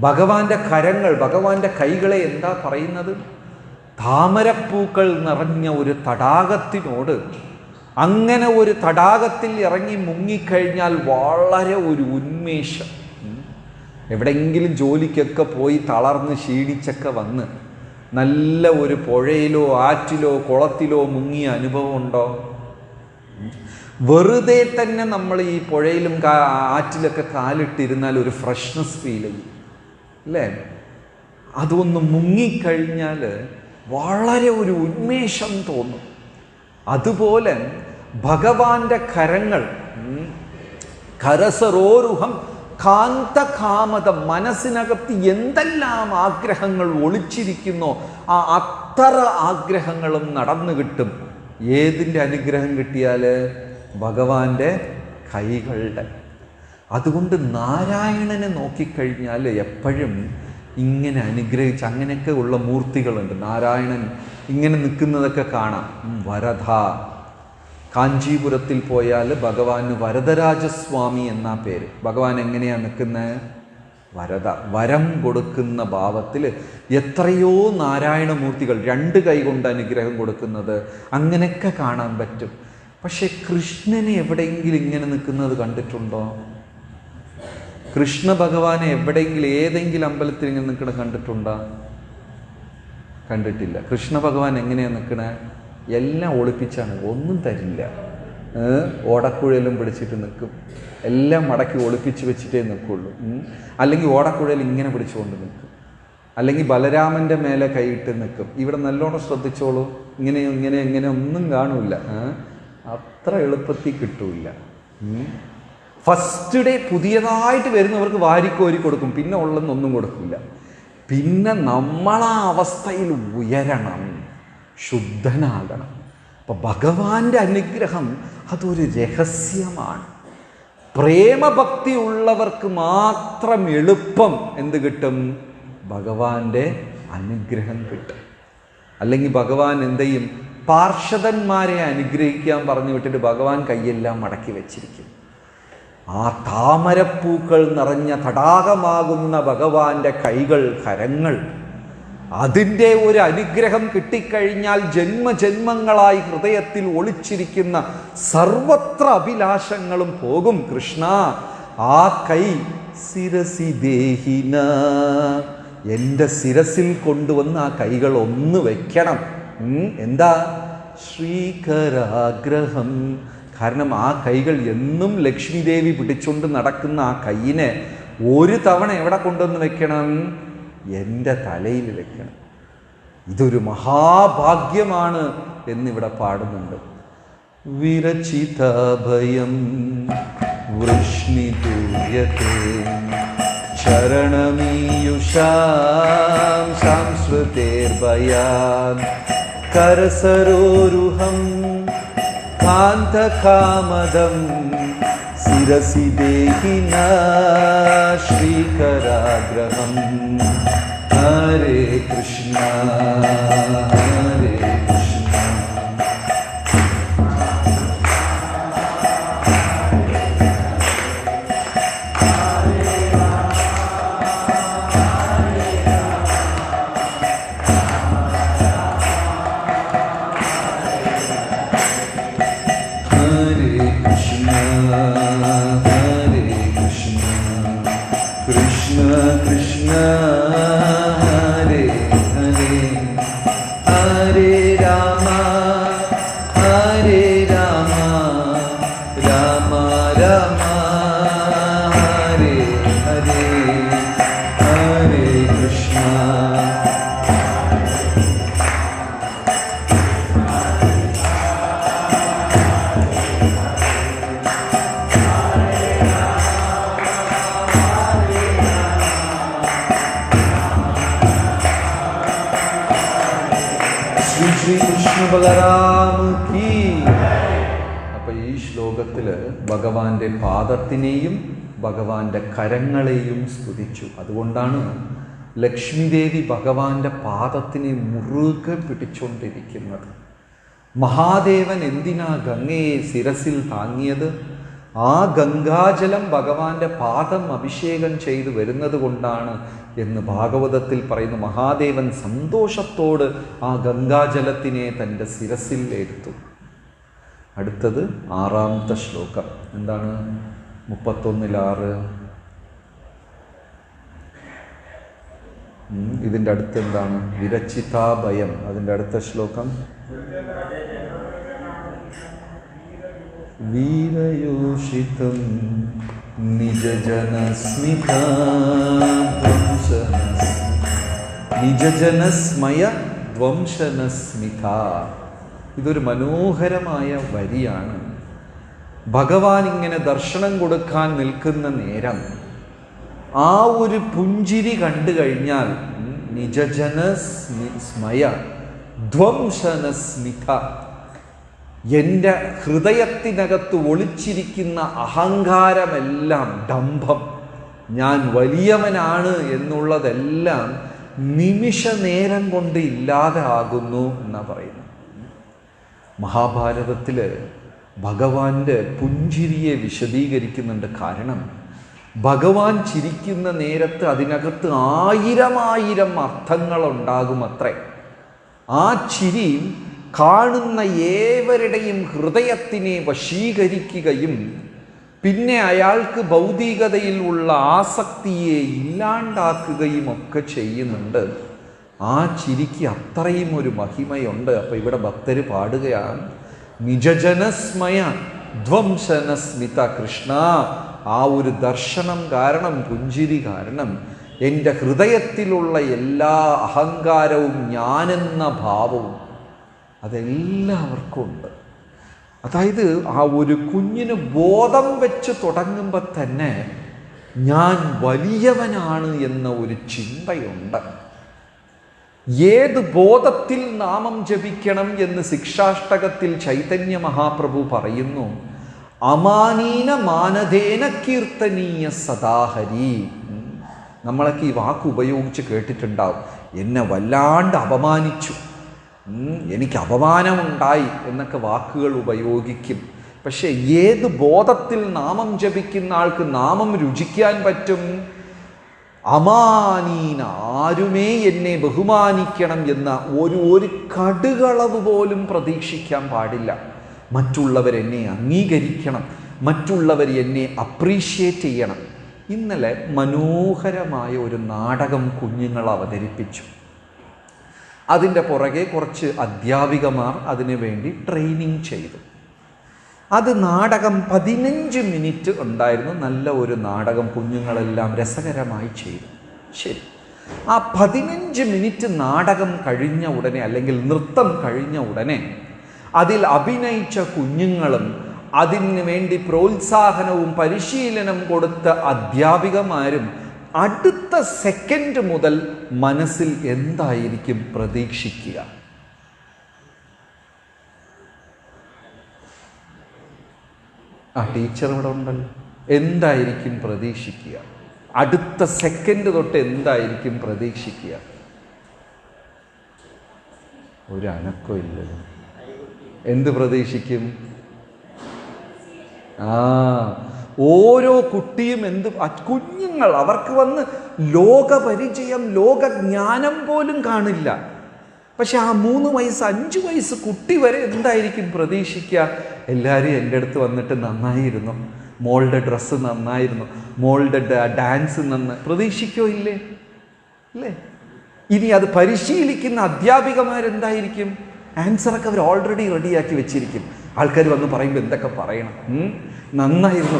ഭഗവാന്റെ കരങ്ങൾ, ഭഗവാന്റെ കൈകളെ എന്താ പറയുന്നത്? താമരപ്പൂക്കൾ നിറഞ്ഞ ഒരു തടാകത്തിനോട്, അങ്ങനെ ഒരു തടാകത്തിൽ ഇറങ്ങി മുങ്ങിക്കഴിഞ്ഞാൽ വളരെ ഒരു ഉന്മേഷം. എവിടെയെങ്കിലും ജോലിക്കൊക്കെ പോയി തളർന്ന് ക്ഷീണിച്ചൊക്കെ വന്ന് നല്ല ഒരു പുഴയിലോ ആറ്റിലോ കുളത്തിലോ മുങ്ങിയ അനുഭവം ഉണ്ടോ? വെറുതെ തന്നെ നമ്മൾ ഈ പുഴയിലും ആറ്റിലൊക്കെ കാലിട്ടിരുന്നാൽ ഒരു ഫ്രഷ്നെസ് ഫീൽ ചെയ്യും അല്ലേ? അതൊന്ന് മുങ്ങിക്കഴിഞ്ഞാൽ വളരെ ഒരു ഉന്മേഷം തോന്നും. അതുപോലെ ഭഗവാന്റെ കരങ്ങൾ, കരസരോരുഹം കാന്തകാമദം, മനസ്സിനകത്ത് എന്തെല്ലാം ആഗ്രഹങ്ങൾ ഒളിച്ചിരിക്കുന്നോ ആ അത്ര ആഗ്രഹങ്ങളും നടന്നു കിട്ടും. ഏതിൻ്റെ അനുഗ്രഹം കിട്ടിയാൽ? ഭഗവാന്റെ കൈകളുടെ. അതുകൊണ്ട് നാരായണനെ നോക്കിക്കഴിഞ്ഞാൽ എപ്പോഴും ഇങ്ങനെ അനുഗ്രഹിച്ച് അങ്ങനെയൊക്കെ ഉള്ള മൂർത്തികളുണ്ട്. നാരായണൻ ഇങ്ങനെ നിൽക്കുന്നതൊക്കെ കാണാം. വരദ, കാഞ്ചീപുരത്തിൽ പോയാൽ ഭഗവാന് വരദരാജസ്വാമി എന്നാ പേര്. ഭഗവാൻ എങ്ങനെയാണ് നിൽക്കുന്നത്? വരദ, വരം കൊടുക്കുന്ന ഭാവത്തിൽ. എത്രയോ നാരായണമൂർത്തികൾ രണ്ട് കൈ കൊണ്ട് അനുഗ്രഹം കൊടുക്കുന്നത്, അങ്ങനെയൊക്കെ കാണാൻ പറ്റും. പക്ഷെ കൃഷ്ണനെ എവിടെയെങ്കിലും ഇങ്ങനെ നിൽക്കുന്നത് കണ്ടിട്ടുണ്ടോ? കൃഷ്ണ ഭഗവാനെ എവിടെയെങ്കിലും ഏതെങ്കിലും അമ്പലത്തിൽ ഇങ്ങനെ നിൽക്കണ കണ്ടിട്ടുണ്ടോ? കണ്ടിട്ടില്ല. കൃഷ്ണ ഭഗവാൻ എങ്ങനെയാണ് നിൽക്കണേ? എല്ലാം ഒളിപ്പിച്ചാണ്, ഒന്നും തരില്ല. ഓടക്കുഴലും പിടിച്ചിട്ട് നിൽക്കും, എല്ലാം മടക്കി ഒളിപ്പിച്ച് വെച്ചിട്ടേ നിൽക്കുള്ളൂ. അല്ലെങ്കിൽ ഓടക്കുഴൽ ഇങ്ങനെ പിടിച്ചുകൊണ്ട് നിൽക്കും, അല്ലെങ്കിൽ ബലരാമൻ്റെ മേലെ കൈയിട്ട് നിൽക്കും. ഇവിടെ നല്ലോണം ശ്രദ്ധിച്ചോളൂ, ഇങ്ങനെ ഇങ്ങനെ ഇങ്ങനെ ഒന്നും കാണൂല. അത്ര എളുപ്പത്തിൽ കിട്ടൂല. ഫസ്റ്റ് ഡേ പുതിയതായിട്ട് വരുന്നവർക്ക് വാരിക്കോരി കൊടുക്കും, പിന്നെ ഉള്ളതൊന്നും കൊടുക്കില്ല. പിന്നെ നമ്മളാ അവസ്ഥയിൽ ഉയരണം, ശുദ്ധനാകണം. അപ്പം ഭഗവാന്റെ അനുഗ്രഹം അതൊരു രഹസ്യമാണ്. പ്രേമഭക്തി ഉള്ളവർക്ക് മാത്രം എളുപ്പം എന്ത് കിട്ടും? ഭഗവാന്റെ അനുഗ്രഹം കിട്ടും. അല്ലെങ്കിൽ ഭഗവാൻ എന്ത് ചെയ്യും? പാർഷദന്മാരെ അനുഗ്രഹിക്കാൻ പറഞ്ഞു വിട്ടിട്ട് ഭഗവാൻ കൈയെല്ലാം മടക്കി വെച്ചിരിക്കും. ആ താമരപ്പൂക്കൾ നിറഞ്ഞ തടാകമാകുന്ന ഭഗവാന്റെ കൈകൾ, കരങ്ങൾ, അതിൻ്റെ ഒരു അനുഗ്രഹം കിട്ടിക്കഴിഞ്ഞാൽ ജന്മജന്മങ്ങളായി ഹൃദയത്തിൽ ഒളിച്ചിരിക്കുന്ന സർവത്ര അഭിലാഷങ്ങളും പോകും. കൃഷ്ണ, ആ കൈ ശിരസി ദേഹിന, എൻ്റെ ശിരസിൽ കൊണ്ടുവന്ന് ആ കൈകൾ ഒന്ന് വെക്കണം. എന്താ? ശ്രീകരാഗ്രഹം. കാരണം ആ കൈകൾ എന്നും ലക്ഷ്മി ദേവി പിടിച്ചുകൊണ്ട് നടക്കുന്ന ആ കൈയിനെ ഒരു തവണ എവിടെ കൊണ്ടുവന്ന് വെക്കണം? എൻ്റെ തലയിൽ വെക്കണം. ഇതൊരു മഹാഭാഗ്യമാണ് എന്നിവിടെ പാടുന്നുണ്ട്. വിരചിതാഭയം വൃഷ്ണിതൂയത്തെ ചരണമീയുഷാം സംസ്കൃതേർഭയാൻ കരസരോരുഹം കാന്തകാമദം ശിരസി ദേഹിന ശ്രീകരാഗ്രഹം. ഹരേ കൃഷ്ണ ഹരേ Krishna. Krishna Hare Hare Hare Rama Hare Rama Rama Rama Hare Hare Hare Krishna. Shri Krishna Balarama കീ. അപ്പൊ ഈ ശ്ലോകത്തില് ഭഗവാന്റെ പാദത്തിനെയും ഭഗവാന്റെ കരങ്ങളെയും സ്തുതിച്ചു. അതുകൊണ്ടാണ് ലക്ഷ്മിദേവി ഭഗവാന്റെ പാദത്തിനെ മുറുകെ പിടിച്ചുകൊണ്ടിരിക്കുന്നത്. മഹാദേവൻ എന്തിനാ ഗംഗയെ ശിരസിൽ താങ്ങിയത്? ആ ഗംഗാജലം ഭഗവാന്റെ പാദം അഭിഷേകം ചെയ്തു വരുന്നത് കൊണ്ടാണ് എന്ന് ഭാഗവതത്തിൽ പറയുന്നു. മഹാദേവൻ സന്തോഷത്തോട് ആ ഗംഗാജലത്തിനെ തൻ്റെ ശിരസിൽ എടുത്തു. അടുത്തത് 6ാമത്തെ ശ്ലോകം. എന്താണ്? 31:6. ഇതിൻ്റെ അടുത്ത് എന്താണ്? വിരചിതാഭയം. അതിൻ്റെ അടുത്ത ശ്ലോകം വീരയോഷിതം നിജജനസ്മയ ധ്വംസനസ്മിത. ഇതൊരു മനോഹരമായ വരിയാണ്. ഭഗവാൻ ഇങ്ങനെ ദർശനം കൊടുക്കാൻ നിൽക്കുന്ന നേരം ആ ഒരു പുഞ്ചിരി കണ്ടു കഴിഞ്ഞാൽ നിജജനസ്മയ ധ്വംസനസ്മിത, എൻ്റെ ഹൃദയത്തിനകത്ത് ഒളിച്ചിരിക്കുന്ന അഹങ്കാരമെല്ലാം, ഡംഭം, ഞാൻ വലിയവനാണ് എന്നുള്ളതെല്ലാം നിമിഷ നേരം കൊണ്ട് ഇല്ലാതെ ആകുന്നു എന്നാണ് പറയുന്നത്. മഹാഭാരതത്തിൽ ഭഗവാന്റെ പുഞ്ചിരിയെ വിശദീകരിക്കുന്നുണ്ട്. കാരണം ഭഗവാൻ ചിരിക്കുന്ന നേരത്ത് അതിനകത്ത് 1000 അർത്ഥങ്ങളുണ്ടാകുമത്രേ. ആ ചിരി കാണുന്ന ഏവരുടെയും ഹൃദയത്തിനെ വശീകരിക്കുകയും പിന്നെ അയാൾക്ക് ഭൗതികതയിൽ ഉള്ള ആസക്തിയെ ഇല്ലാണ്ടാക്കുകയും ഒക്കെ ചെയ്യുന്നുണ്ട്. ആ ചിരിക്ക് അത്രയും ഒരു മഹിമയുണ്ട്. അപ്പം ഇവിടെ ഭക്തർ പാടുകയാണ്, നിജജനസ്മയ ധ്വംസനസ്മിത. കൃഷ്ണ, ആ ഒരു ദർശനം കാരണം, പുഞ്ചിരി കാരണം എൻ്റെ ഹൃദയത്തിലുള്ള എല്ലാ അഹങ്കാരവും, ഞാനെന്ന ഭാവവും അതെല്ലാവർക്കും ഉണ്ട്. അതായത് ആ ഒരു കുഞ്ഞിന് ബോധം വെച്ച് തുടങ്ങുമ്പോൾ തന്നെ ഞാൻ വലിയവനാണ് എന്ന ഒരു ചിന്തയുണ്ട്. ഏത് ബോധത്തിൽ നാമം ജപിക്കണം എന്ന് ശിക്ഷാഷ്ടകത്തിൽ ചൈതന്യ മഹാപ്രഭു പറയുന്നു. അമാനീന മാനദേന കീർത്തനീയ സദാഹരി. നമ്മളൊക്കെ ഈ വാക്ക് ഉപയോഗിച്ച് കേട്ടിട്ടുണ്ടാവും. എന്നെ വല്ലാണ്ട് അപമാനിച്ചു, എനിക്ക് അപമാനമുണ്ടായി എന്നൊക്കെ വാക്കുകൾ ഉപയോഗിക്കും. പക്ഷെ ഏത് ബോധത്തിൽ നാമം ജപിക്കുന്ന ആൾക്ക് നാമം രുചിക്കാൻ പറ്റും? അമാനീന, ആരുമേ എന്നെ ബഹുമാനിക്കണം എന്ന ഒരു കടുകളവ് പോലും പ്രതീക്ഷിക്കാൻ പാടില്ല. മറ്റുള്ളവരെന്നെ അംഗീകരിക്കണം, മറ്റുള്ളവർ എന്നെ അപ്രീഷിയേറ്റ് ചെയ്യണം. ഇന്നലെ മനോഹരമായ ഒരു നാടകം കുഞ്ഞുങ്ങൾ അവതരിപ്പിച്ചു. അതിൻ്റെ പുറകെ കുറച്ച് അധ്യാപികമാർ അതിനു വേണ്ടി ട്രെയിനിങ് ചെയ്തു. അത് നാടകം 15 മിനിറ്റ് ഉണ്ടായിരുന്നു. നല്ല ഒരു നാടകം, കുഞ്ഞുങ്ങളെല്ലാം രസകരമായി ചെയ്തു. ശരി, ആ 15 മിനിറ്റ് നാടകം കഴിഞ്ഞ ഉടനെ, അല്ലെങ്കിൽ നൃത്തം കഴിഞ്ഞ ഉടനെ, അതിൽ അഭിനയിച്ച കുഞ്ഞുങ്ങളും അതിന് വേണ്ടി പ്രോത്സാഹനവും പരിശീലനം കൊടുത്ത അധ്യാപികമാരും അടുത്ത സെക്കൻഡ് മുതൽ മനസ്സിൽ എന്തായിരിക്കും പ്രതീക്ഷിക്കുക? ആ ടീച്ചർ ഇവിടെ ഉണ്ടല്ലോ. എന്തായിരിക്കും പ്രതീക്ഷിക്കുക? അടുത്ത സെക്കൻഡ് തൊട്ട് എന്തായിരിക്കും പ്രതീക്ഷിക്കുക? ഒരു അനക്കം ഇല്ലല്ലോ. എന്ത് പ്രതീക്ഷിക്കും? ഓരോ കുട്ടിയും കുഞ്ഞുങ്ങൾ, അവർക്ക് വന്ന് ലോകപരിചയം, ലോകജ്ഞാനം പോലും കാണില്ല. പക്ഷെ ആ 3 വയസ്സ് 5 വയസ്സ് കുട്ടി വരെ എന്തായിരിക്കും പ്രതീക്ഷിക്കുക? എല്ലാവരും എൻ്റെ അടുത്ത് വന്നിട്ട് നന്നായിരുന്നു, മോളുടെ ഡ്രസ്സ് നന്നായിരുന്നു, മോളുടെ ഡാൻസ് പ്രതീക്ഷിക്കോ ഇല്ലേ? ഇല്ലേ? ഇനി അത് പരിശീലിക്കുന്ന അധ്യാപികമാരെന്തായിരിക്കും? ആൻസറൊക്കെ അവർ ഓൾറെഡി റെഡിയാക്കി വെച്ചിരിക്കും. ആൾക്കാർ വന്ന് പറയുമ്പോൾ എന്തൊക്കെ പറയണം? നന്നായിരുന്നു.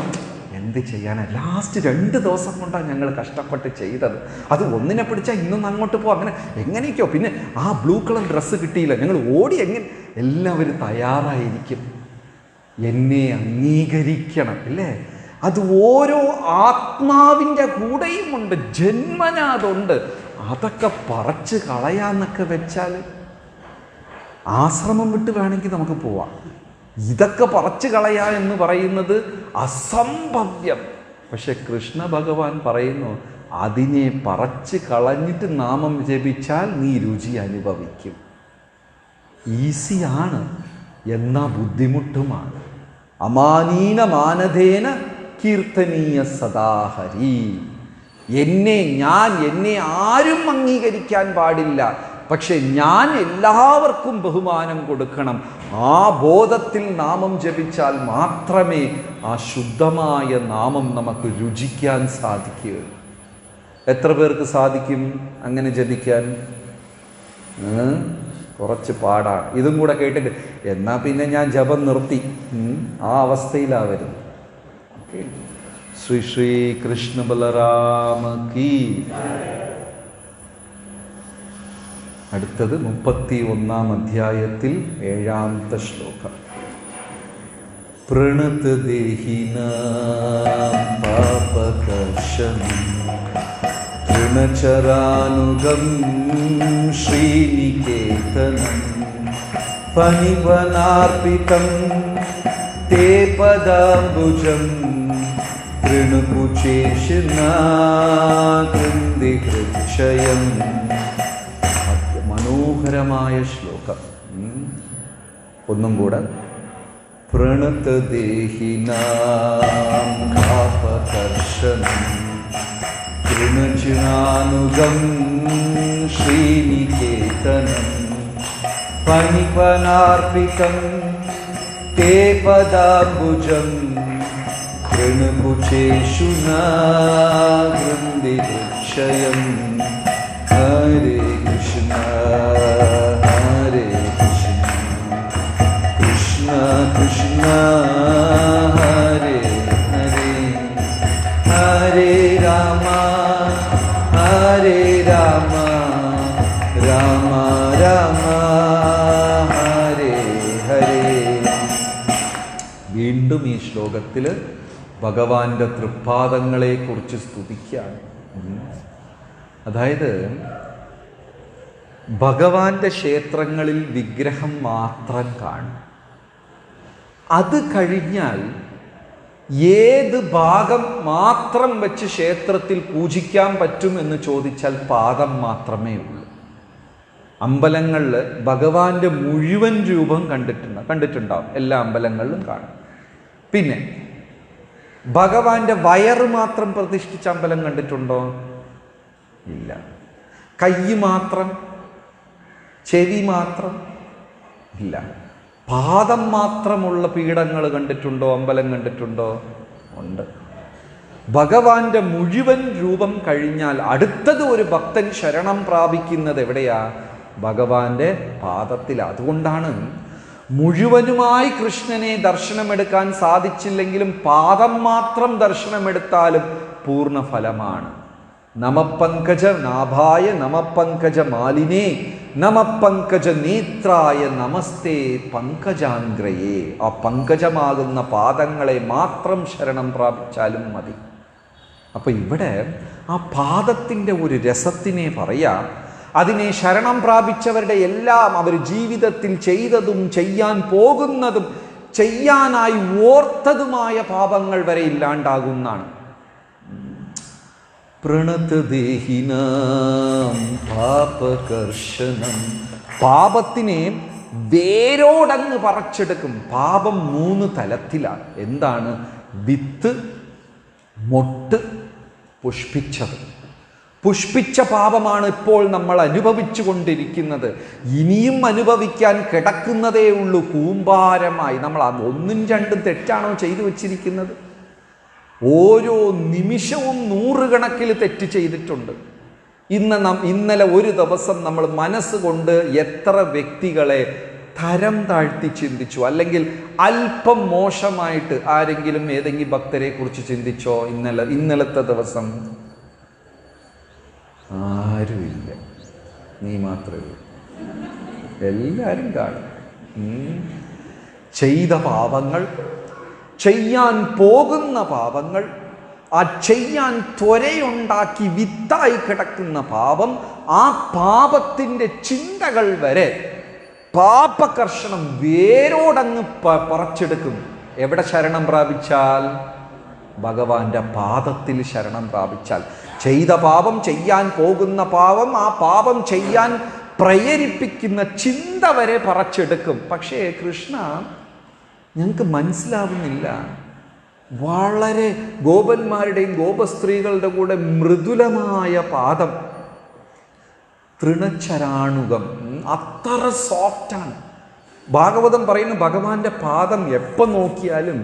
എന്ത് ചെയ്യാനാ, ലാസ്റ്റ് 2 ദിവസം കൊണ്ടാണ് ഞങ്ങൾ കഷ്ടപ്പെട്ട് ചെയ്തത്. അത് ഒന്നിനെ പിടിച്ചാൽ ഇന്നൊന്ന് അങ്ങോട്ട് പോകും, അങ്ങനെ എങ്ങനെയൊക്കെയോ. പിന്നെ ആ ബ്ലൂ കളർ ഡ്രസ്സ് കിട്ടിയില്ല, ഞങ്ങൾ ഓടി. എങ്ങനെ? എല്ലാവരും തയ്യാറായിരിക്കും. എന്നെ അംഗീകരിക്കണം, അല്ലേ? അത് ഓരോ ആത്മാവിൻ്റെ കൂടെയുമുണ്ട്, ജന്മനാതുണ്ട്. അതൊക്കെ പറിച്ച് കളയാന്നൊക്കെ വെച്ചാൽ ആശ്രമം വിട്ട് വേണമെങ്കിൽ നമുക്ക് പോവാം. ഇതൊക്കെ പറിച്ചു കളയാ എന്ന് പറയുന്നത് അസംഭവ്യം. പക്ഷെ കൃഷ്ണ ഭഗവാൻ പറയുന്നു, അതിനെ പറിച്ച് കളഞ്ഞിട്ട് നാമം ജപിച്ചാൽ നീ രുചി അനുഭവിക്കും. ഈസിയാണ്, എന്നാ ബുദ്ധിമുട്ടുമാണ്. അമാനീന മാനധേന കീർത്തനീയ സദാഹരി. എന്നെ ആരും അംഗീകരിക്കാൻ പാടില്ല, പക്ഷെ ഞാൻ എല്ലാവർക്കും ബഹുമാനം കൊടുക്കണം. ആ ബോധത്തിൽ നാമം ജപിച്ചാൽ മാത്രമേ ആ ശുദ്ധമായ നാമം നമുക്ക് രുചിക്കാൻ സാധിക്കുകയുള്ളൂ. എത്ര പേർക്ക് സാധിക്കും അങ്ങനെ ജപിക്കാൻ? കുറച്ച് പാടാണ്. ഇതും കൂടെ കേട്ടിട്ട് എന്നാ പിന്നെ ഞാൻ ജപം നിർത്തി, ആ അവസ്ഥയിലാ വരുന്നത്. ശ്രീ ശ്രീ കൃഷ്ണ ബലരാമ കീ. അടുത്തത് 31-ാം അധ്യായത്തിൽ 7-ാമത്തെ ശ്ലോകം. പ്രണത ദേഹിനാം പാപകർഷണം തൃണചരാനുഗം ശ്രീനികേതനം ഫണിവനാർപ്പിതം തേ പദാംബുജം തൃണുപുചേഷിനാകൃന്തി ഹൃക്ഷയം. മനോഹരമായ ശ്ലോകം. ഒന്നും കൂടെ. പ്രണത ദേഹിനാം പാപകർഷണം തൃണചരാനുഗം ശ്രീനികേതനം ഫണിവനാർപ്പിതം തേ പദാംബുജം തൃണുപുചേഷിനാകൃന്തി ഹൃക്ഷയം. ഹരേ കൃഷ്ണ ഹരേ കൃഷ്ണ കൃഷ്ണ കൃഷ്ണ ഹരേ ഹരേ ഹരേ രാമ രാമ രാമ ഹരേ ഹരേ. വീണ്ടും ഈ ശ്ലോകത്തിൽ ഭഗവാന്റെ തൃപ്പാദങ്ങളെക്കുറിച്ച് സ്തുതിക്കുകയാണ്. അതായത് ഭഗവാന്റെ ക്ഷേത്രങ്ങളിൽ വിഗ്രഹം മാത്രം കാണും. അത് കഴിഞ്ഞാൽ ഏത് ഭാഗം മാത്രം വെച്ച് ക്ഷേത്രത്തിൽ പൂജിക്കാൻ പറ്റുമെന്ന് ചോദിച്ചാൽ പാദം മാത്രമേ ഉള്ളൂ. അമ്പലങ്ങളിൽ ഭഗവാന്റെ മുഴുവൻ രൂപം കണ്ടിട്ടുണ്ടാവും. എല്ലാ അമ്പലങ്ങളിലും കാണും. പിന്നെ ഭഗവാന്റെ വയറ് മാത്രം പ്രതിഷ്ഠിച്ച അമ്പലം കണ്ടിട്ടുണ്ടോ? ഇല്ല. കൈ മാത്രം, ചെവി മാത്രം? ഇല്ല. പാദം മാത്രമുള്ള പീഠങ്ങൾ കണ്ടിട്ടുണ്ടോ? അമ്പലം കണ്ടിട്ടുണ്ടോ? ഉണ്ട്. ഭഗവാന്റെ മുഴുവൻ രൂപം കഴിഞ്ഞാൽ അടുത്തത് ഒരു ഭക്തൻ ശരണം പ്രാപിക്കുന്നത് എവിടെയാ? ഭഗവാന്റെ പാദത്തിൽ. അതുകൊണ്ടാണ് മുഴുവനുമായി കൃഷ്ണനെ ദർശനമെടുക്കാൻ സാധിച്ചില്ലെങ്കിലും പാദം മാത്രം ദർശനമെടുത്താലും പൂർണ്ണ ഫലമാണ്. നമപങ്കജ നാഭായ നമപങ്കജ മാലിനേ നമപങ്കജ നേത്രായ നമസ്തേ പങ്കജാംഗ്രയേ. ആ പങ്കജമാകുന്ന പാദങ്ങളെ മാത്രം ശരണം പ്രാപിച്ചാലും മതി. അപ്പോൾ ഇവിടെ ആ പാദത്തിൻ്റെ ഒരു രസത്തിനെ പറയാം. അതിനെ ശരണം പ്രാപിച്ചവരുടെ എല്ലാം അവർ ജീവിതത്തിൽ ചെയ്തതും ചെയ്യാൻ പോകുന്നതും ചെയ്യാനായി ഓർത്തതുമായ പാപങ്ങൾ വരെ ഇല്ലാണ്ടാകുന്നതാണ്. പ്രണതദേഹിനാം പാപകർഷണം. പാപത്തിനെ വേരോടങ്ങ് പറിച്ചെടുക്കും. പാപം 3 തലത്തിലാണ്. എന്താണ്? വിത്ത്, മൊട്ട്, പുഷ്പിച്ചത്. പുഷ്പിച്ച പാപമാണ് ഇപ്പോൾ നമ്മൾ അനുഭവിച്ചു കൊണ്ടിരിക്കുന്നത്. ഇനിയും അനുഭവിക്കാൻ കിടക്കുന്നതേ ഉള്ളൂ കൂമ്പാരമായി. നമ്മൾ 1ഉം 2ഉം തെറ്റാണോ ചെയ്തു വച്ചിരിക്കുന്നത്? ഓരോ നിമിഷവും 100 കണക്കിൽ തെറ്റ് ചെയ്തിട്ടുണ്ട്. ഇന്നലെ ഒരു ദിവസം നമ്മൾ മനസ്സുകൊണ്ട് എത്ര വ്യക്തികളെ തരം താഴ്ത്തി ചിന്തിച്ചു? അല്ലെങ്കിൽ അല്പം മോശമായിട്ട് ആരെങ്കിലും ഏതെങ്കിലും ഭക്തരെ കുറിച്ച് ചിന്തിച്ചോ? ഇന്നലത്തെ ദിവസം ആരുമില്ല. നീ മാത്രമേ. എല്ലാവരും കാണും. ചെയ്ത പാപങ്ങൾ, ചെയ്യാൻ പോകുന്ന പാപങ്ങൾ, ആ ചെയ്യാൻ ത്വരയുണ്ടാക്കി വിത്തായി കിടക്കുന്ന പാപം, ആ പാപത്തിൻ്റെ ചിന്തകൾ വരെ പാപകർഷണം വേരോടങ്ങ് പറിച്ചെടുക്കും. എവിടെ ശരണം പ്രാപിച്ചാൽ? ഭഗവാന്റെ പാദത്തിൽ ശരണം പ്രാപിച്ചാൽ. ചെയ്ത പാപം, ചെയ്യാൻ പോകുന്ന പാപം, ആ പാപം ചെയ്യാൻ പ്രേരിപ്പിക്കുന്ന ചിന്ത വരെ പറിച്ചെടുക്കും. പക്ഷേ കൃഷ്ണ ഞങ്ങൾക്ക് മനസ്സിലാവുന്നില്ല. വളരെ ഗോപന്മാരുടെയും ഗോപസ്ത്രീകളുടെ കൂടെ മൃദുലമായ പാദം, തൃണചരാണുകം, അത്ര സോഫ്റ്റാണ്. ഭാഗവതം പറയുന്നു ഭഗവാന്റെ പാദം എപ്പോൾ നോക്കിയാലും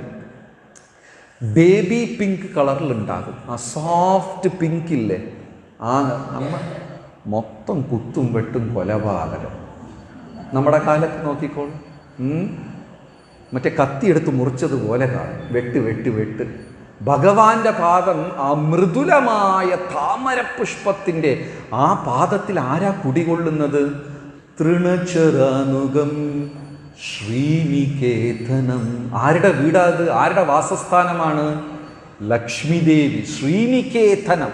ബേബി പിങ്ക് കളറിലുണ്ടാകും. ആ സോഫ്റ്റ് പിങ്ക് ഇല്ലേ, ആ നമ്മ മൊത്തം കുത്തും വെട്ടും കൊലപാതകം. നമ്മുടെ കാലത്ത് നോക്കിക്കോളും, മറ്റേ കത്തിയെടുത്ത് മുറിച്ചതുപോലെ കാണും. വെട്ട്. ഭഗവാന്റെ പാദം ആ മൃദുലമായ താമരപുഷ്പത്തിൻ്റെ ആ പാദത്തിൽ ആരാ കുടികൊള്ളുന്നത്? തൃണചരാനുകം ശ്രീനികേതനം. ആരുടെ വീടാത്? ആരുടെ വാസസ്ഥാനമാണ്? ലക്ഷ്മിദേവി. ശ്രീനികേതനം.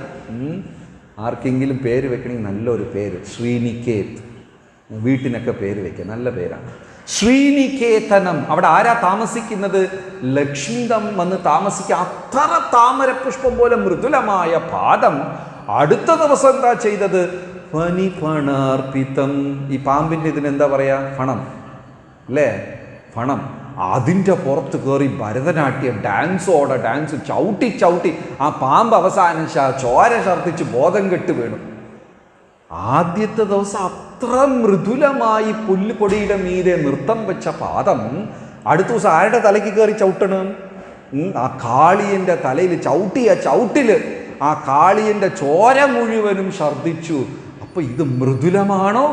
ആർക്കെങ്കിലും പേര് വെക്കണമെങ്കിൽ നല്ലൊരു പേര്, ശ്രീനികേത്. വീട്ടിനൊക്കെ പേര് വെക്കുക, നല്ല പേരാണ്. ശ്രീനികേതനം. അവിടെ ആരാ താമസിക്കുന്നത്? ലക്ഷ്മിതം വന്ന് താമസിക്കുക. അത്ര താമരപുഷ്പം പോലെ മൃദുലമായ പാദം. അടുത്ത ദിവസം എന്താ ചെയ്തത്? ഫണിഫണാർപ്പിതം. ഈ പാമ്പിൻ്റെ ഇതിനെന്താ പറയാ? ഫണം അല്ലേ? ഫണം. അതിൻ്റെ പുറത്ത് കയറി ഭരതനാട്യം, ഡാൻസ് ചവിട്ടി ആ പാമ്പ് അവസാനം ചോര ഛർദ്ദിച്ച് ബോധം കെട്ട് വീണു. ആദ്യത്തെ ദിവസം അത്ര മൃദുലമായി പുല്ലുപൊടിയുടെ മീതെ നൃത്തം വെച്ച പാദം അടുത്ത ദിവസം ആരുടെ തലയ്ക്ക് കയറി ചവിട്ടണം? ആ കാളിയൻ്റെ തലയിൽ ചവിട്ടിയ ചവിട്ടില് ആ കാളിയൻ്റെ ചോര മുഴുവനും ഛർദ്ദിച്ചു. അപ്പൊ ഇത് മൃദുലമാണോ?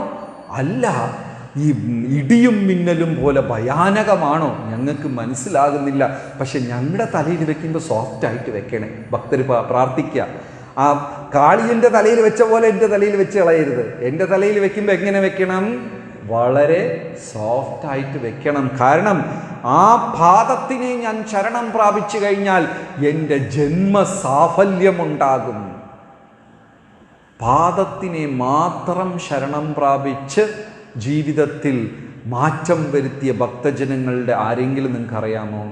അല്ല. ഈ ഇടിയും മിന്നലും പോലെ ഭയാനകമാണോ? ഞങ്ങൾക്ക് മനസ്സിലാകുന്നില്ല. പക്ഷെ ഞങ്ങളുടെ തലയിൽ വെക്കുമ്പോൾ സോഫ്റ്റായിട്ട് വെക്കണേ. ഭക്തർ പ്രാർത്ഥിക്കുക, ആ കാളിയൻ്റെ തലയിൽ വെച്ച പോലെ എൻ്റെ തലയിൽ വെച്ച് കളയരുത്. എൻ്റെ തലയിൽ വെക്കുമ്പോൾ എങ്ങനെ വെക്കണം? വളരെ സോഫ്റ്റായിട്ട് വെക്കണം. കാരണം ആ പാദത്തിനെ ഞാൻ ശരണം പ്രാപിച്ചു കഴിഞ്ഞാൽ എൻ്റെ ജന്മ സാഫല്യമുണ്ടാകും. പാദത്തിനെ മാത്രം ശരണം പ്രാപിച്ച് ജീവിതത്തിൽ മാറ്റം വരുത്തിയ ഭക്തജനങ്ങളുടെ ആരെങ്കിലും നിങ്ങൾക്ക് അറിയാമോ?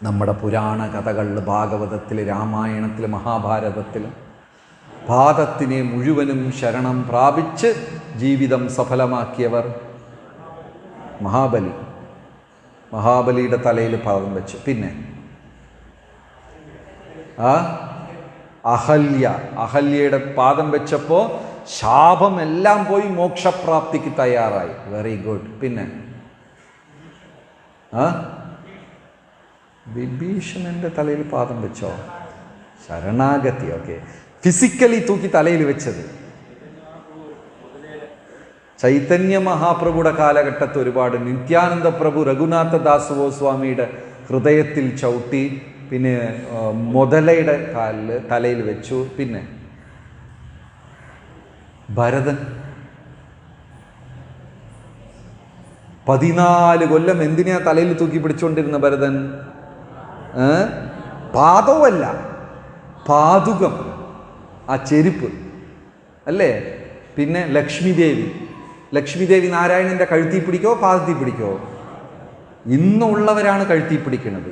നമ്മുടെ പുരാണ കഥകളിൽ, ഭാഗവതത്തിൽ, രാമായണത്തിൽ, മഹാഭാരതത്തിൽ പാദത്തിനെ മുഴുവനും ശരണം പ്രാപിച്ച് ജീവിതം സഫലമാക്കിയവർ മഹാബലി. മഹാബലിയുടെ തലയിൽ പാദം വെച്ചു. പിന്നെ അഹല്യയുടെ പാദം വെച്ചപ്പോൾ ശാപം എല്ലാം പോയി, മോക്ഷപ്രാപ്തിക്ക് തയ്യാറായി. Very good. പിന്നെ വിഭീഷണന്റെ തലയിൽ പാദം വെച്ചോ? ശരണാഗതി. ഓക്കെ, ഫിസിക്കലി തൂക്കി തലയിൽ വെച്ചത് ചൈതന്യ മഹാപ്രഭുയുടെ കാലഘട്ടത്ത് ഒരുപാട്, നിത്യാനന്ദ പ്രഭു രഘുനാഥദാസ് ഗോസ്വാമിയുടെ ഹൃദയത്തിൽ ചവിട്ടി, പിന്നെ മുതലയുടെ കാലിൽ തലയിൽ വെച്ചു. പിന്നെ ഭരതൻ 14 കൊല്ലം എന്തിനാ തലയിൽ തൂക്കി പിടിച്ചുകൊണ്ടിരുന്ന ഭരതൻ? പാദവുമല്ല, പാതുകം, ആ ചെരുപ്പ് അല്ലേ? പിന്നെ ലക്ഷ്മി ദേവി നാരായണന്റെ കഴുത്തി പിടിക്കോ പാദത്തിൽ പിടിക്കോ? ഇന്നുള്ളവരാണ് കഴുത്തി പിടിക്കുന്നത്.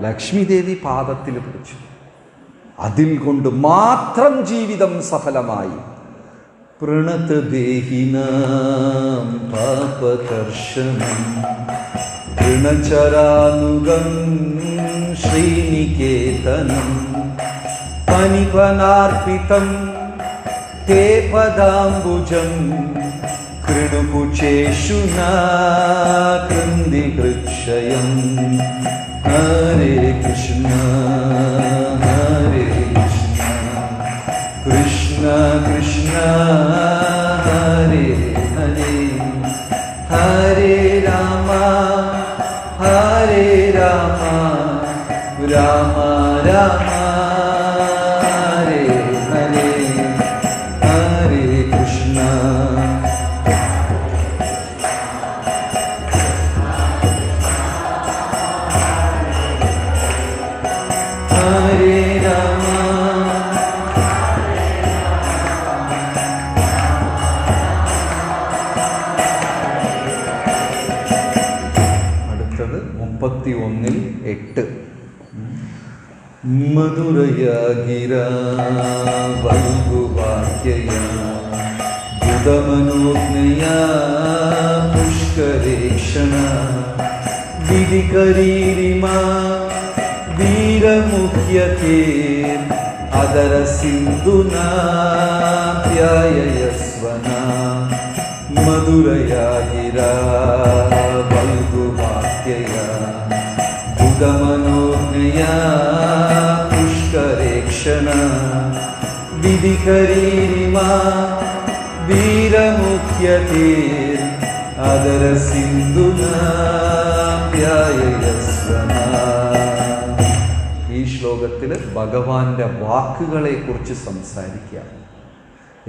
ലക്ഷ്മി ദേവി പാദത്തിൽ പിടിച്ചു. അതിൽ കൊണ്ട് മാത്രം ജീവിതം സഫലമായി. പ്രണതദേഹിനാം പാപകർഷണം ഋണചരാനുഗം ശ്രീനികേതനം പനിപനാർപ്പിതം തേ പദാംബുജം കൃണുകുചേഷു കൃന്തി ഹൃക്ഷയം. ഹരേ കൃഷ്ണ ഹരേ കൃഷ്ണ കൃഷ്ണ കൃഷ്ണ ഹരേ ഹരേ ഹരേ രാമ ഹരേ രാമ രാമ രാമ ഹരേ ഹരേ ഹരേ കൃഷ്ണ. അടുത്തത് 31:8. മധുരയാ ഗിരാ വൽഗുവാക്യയാ ബുധമനോജ്ഞയാ പുഷ്കരേക്ഷണ വിധികരീരിമാ വീരമുഖ്യതേർ അദര സിന്ധുനാ ധ്യായയസ്വനാ മധുരയാ ഗിരാ വൽഗുവാക്യയാ ബുധമനോജ്ഞയാ പുഷ്കരേക്ഷണ വിധികരീരിമാ വീരമുഖ്യതേർ അദര സിന്ധുനാ ധ്യായയസ്വനാ. ഈ ശ്ലോകത്തിൽ ഭഗവാന്റെ വാക്കുകളെ കുറിച്ച് സംസാരിക്കുക.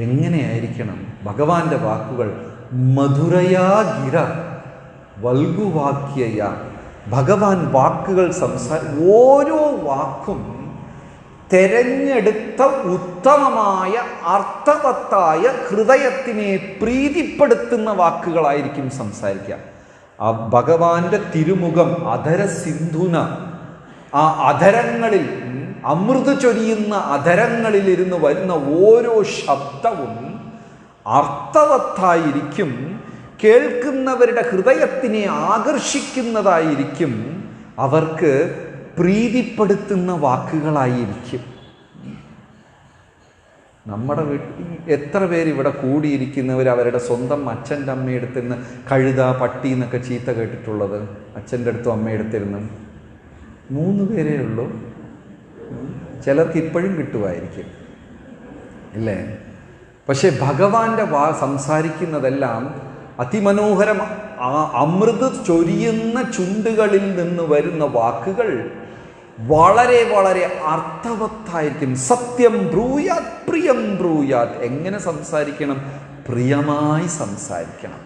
എങ്ങനെയായിരിക്കണം ഭഗവാന്റെ വാക്കുകൾ? മധുരയാ ഗിര വൽഗുവാക്യയ. ഭഗവാൻ വാക്കുകൾ ഓരോ വാക്കും തെരഞ്ഞെടുത്ത ഉത്തമമായ അർത്ഥവത്തായ ഹൃദയത്തിനെ പ്രീതിപ്പെടുത്തുന്ന വാക്കുകളായിരിക്കും സംസാരിക്കുക. ആ ഭഗവാന്റെ തിരുമുഖം അധര സിന്ധുന, ആ അധരങ്ങളിൽ, അമൃത് ചൊരിയുന്ന അധരങ്ങളിലിരുന്ന് വരുന്ന ഓരോ ശബ്ദവും അർത്ഥവത്തായിരിക്കും, കേൾക്കുന്നവരുടെ ഹൃദയത്തിനെ ആകർഷിക്കുന്നതായിരിക്കും, അവർക്ക് പ്രീതിപ്പെടുത്തുന്ന വാക്കുകളായിരിക്കും. നമ്മുടെ വീട്ടിൽ എത്ര പേര് ഇവിടെ കൂടിയിരിക്കുന്നവർ അവരുടെ സ്വന്തം അച്ഛൻ്റെ അമ്മയെടുത്ത് നിന്ന് കഴുത പട്ടി എന്നൊക്കെ ചീത്ത കേട്ടിട്ടുള്ളത്? അച്ഛൻ്റെ അടുത്തും അമ്മയെടുത്തിരുന്നു 3 പേരേ ഉള്ളൂ. ചിലർക്ക് ഇപ്പോഴും കിട്ടുമായിരിക്കും, ഇല്ലേ? പക്ഷെ ഭഗവാന്റെ സംസാരിക്കുന്നതെല്ലാം അതിമനോഹരം. അമൃത് ചൊരിയുന്ന ചുണ്ടുകളിൽ നിന്ന് വരുന്ന വാക്കുകൾ വളരെ വളരെ അർത്ഥവത്തായിരിക്കും. സത്യം ബ്രൂയാത് പ്രിയം ബ്രൂയാത്. എങ്ങനെ സംസാരിക്കണം? പ്രിയമായി സംസാരിക്കണം,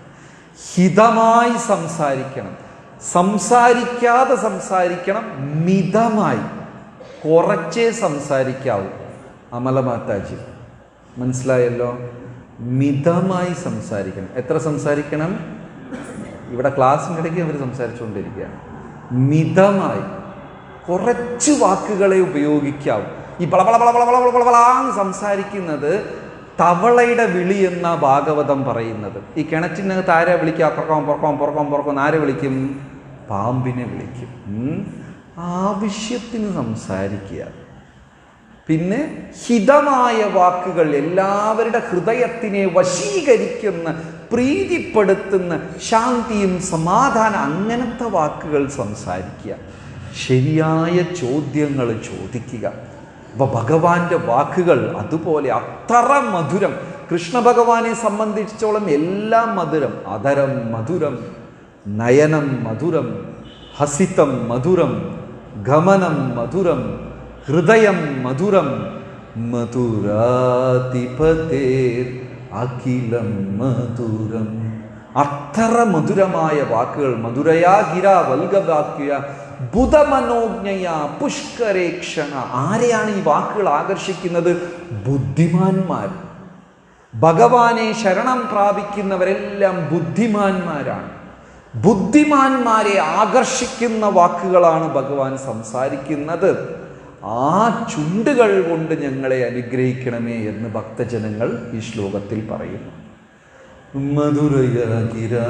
ഹിതമായി സംസാരിക്കണം, സംസാരിക്കാതെ സംസാരിക്കണം, മിതമായി, കുറച്ചേ സംസാരിക്കാവൂ. അമലമാതാജി മനസ്സിലായല്ലോ? മിതമായി സംസാരിക്കണം. എത്ര സംസാരിക്കണം? ഇവിടെ ക്ലാസ്സിനിടയ്ക്ക് അവർ സംസാരിച്ചുകൊണ്ടിരിക്കുകയാണ്. മിതമായി കുറച്ച് വാക്കുകളെ ഉപയോഗിക്കാവൂ. ഈ വളവളാന്ന് സംസാരിക്കുന്നത് തവളയുടെ വിളി എന്ന ഭാഗവതം പറയുന്നത്. ഈ കിണറ്റിനകത്ത് ആരെ വിളിക്കുക? പുറക്കം പുറക്കം പുറക്കം പുറക്കം ആരെ വിളിക്കും? പാമ്പിനെ വിളിക്കും. ആവശ്യത്തിന് സംസാരിക്കുക. പിന്നെ ഹിതമായ വാക്കുകൾ, എല്ലാവരുടെ ഹൃദയത്തിനെ വശീകരിക്കുന്ന, പ്രീതിപ്പെടുത്തുന്ന, ശാന്തിയും സമാധാനം, അങ്ങനത്തെ വാക്കുകൾ സംസാരിക്കുക. ശരിയായ ചോദ്യങ്ങൾ ചോദിക്കുക. അപ്പോൾ ഭഗവാന്റെ വാക്കുകൾ അതുപോലെ അത്ര മധുരം. കൃഷ്ണ ഭഗവാനെ സംബന്ധിച്ചോളം എല്ലാം മധുരം. അധരം മധുരം, നയനം മധുരം, ഹസിതം മധുരം, ഗമനം മധുരം, ഹൃദയം മധുരം, മധുരാധിപതേ അഖിലം മധുരം. അത്ര മധുരമായ വാക്കുകൾ. മധുരയാ ഗിര വൽഗവാക്യ ബുധമനോജ്ഞയ പുഷ്കരേക്ഷണ. ആരെയാണ് ഈ വാക്കുകൾ ആകർഷിക്കുന്നത്? ബുദ്ധിമാന്മാർ. ഭഗവാനെ ശരണം പ്രാപിക്കുന്നവരെല്ലാം ബുദ്ധിമാന്മാരാണ്. ബുദ്ധിമാന്മാരെ ആകർഷിക്കുന്ന വാക്കുകളാണ് ഭഗവാൻ സംസാരിക്കുന്നത്. ആ ചുണ്ടുകൾ കൊണ്ട് ഞങ്ങളെ അനുഗ്രഹിക്കണമേ എന്ന് ഭക്തജനങ്ങൾ ഈ ശ്ലോകത്തിൽ പറയുന്നു. മധുരയാ ഗിരാ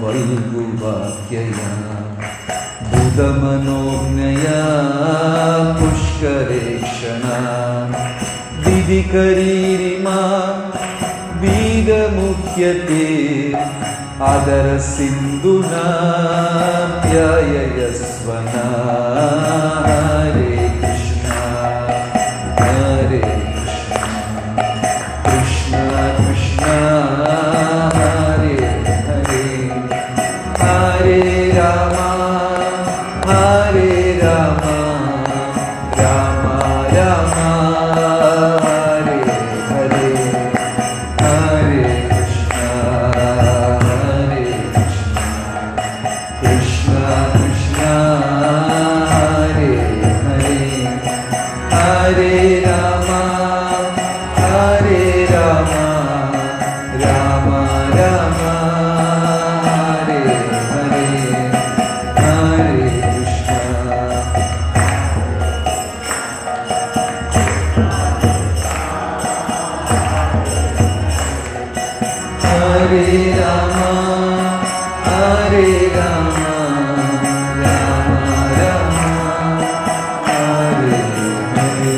വൽഗുവാക്യയാ ബുധമനോജ്ഞയാ പുഷ്കരേക്ഷണ വിധികരീരിമാ വീരമുഖ്യത്തെ ആദര സിന്ധുനാ ധ്യായയസ്വന. ഹരേ കൃഷ്ണ ഹരേ കൃഷ്ണ കൃഷ്ണ ഹരേ ഹരേ, ഹരേ രാമ ഹരേ രാമ രാമ രാമ ഹരേ ഹരേ, ഹരേ കൃഷ്ണ ഹരേ കൃഷ്ണ കൃഷ്ണ ഹരേ ഹരേ, ഹരേ രാമ ഹരേ രാമ രാമ രാമ ഹരേ ഹരേ, ഹരേ കൃഷ്ണ. ഹരേ രാമ ഹരേ രാമ രാമ രാമ ഹരേ ഹരേ.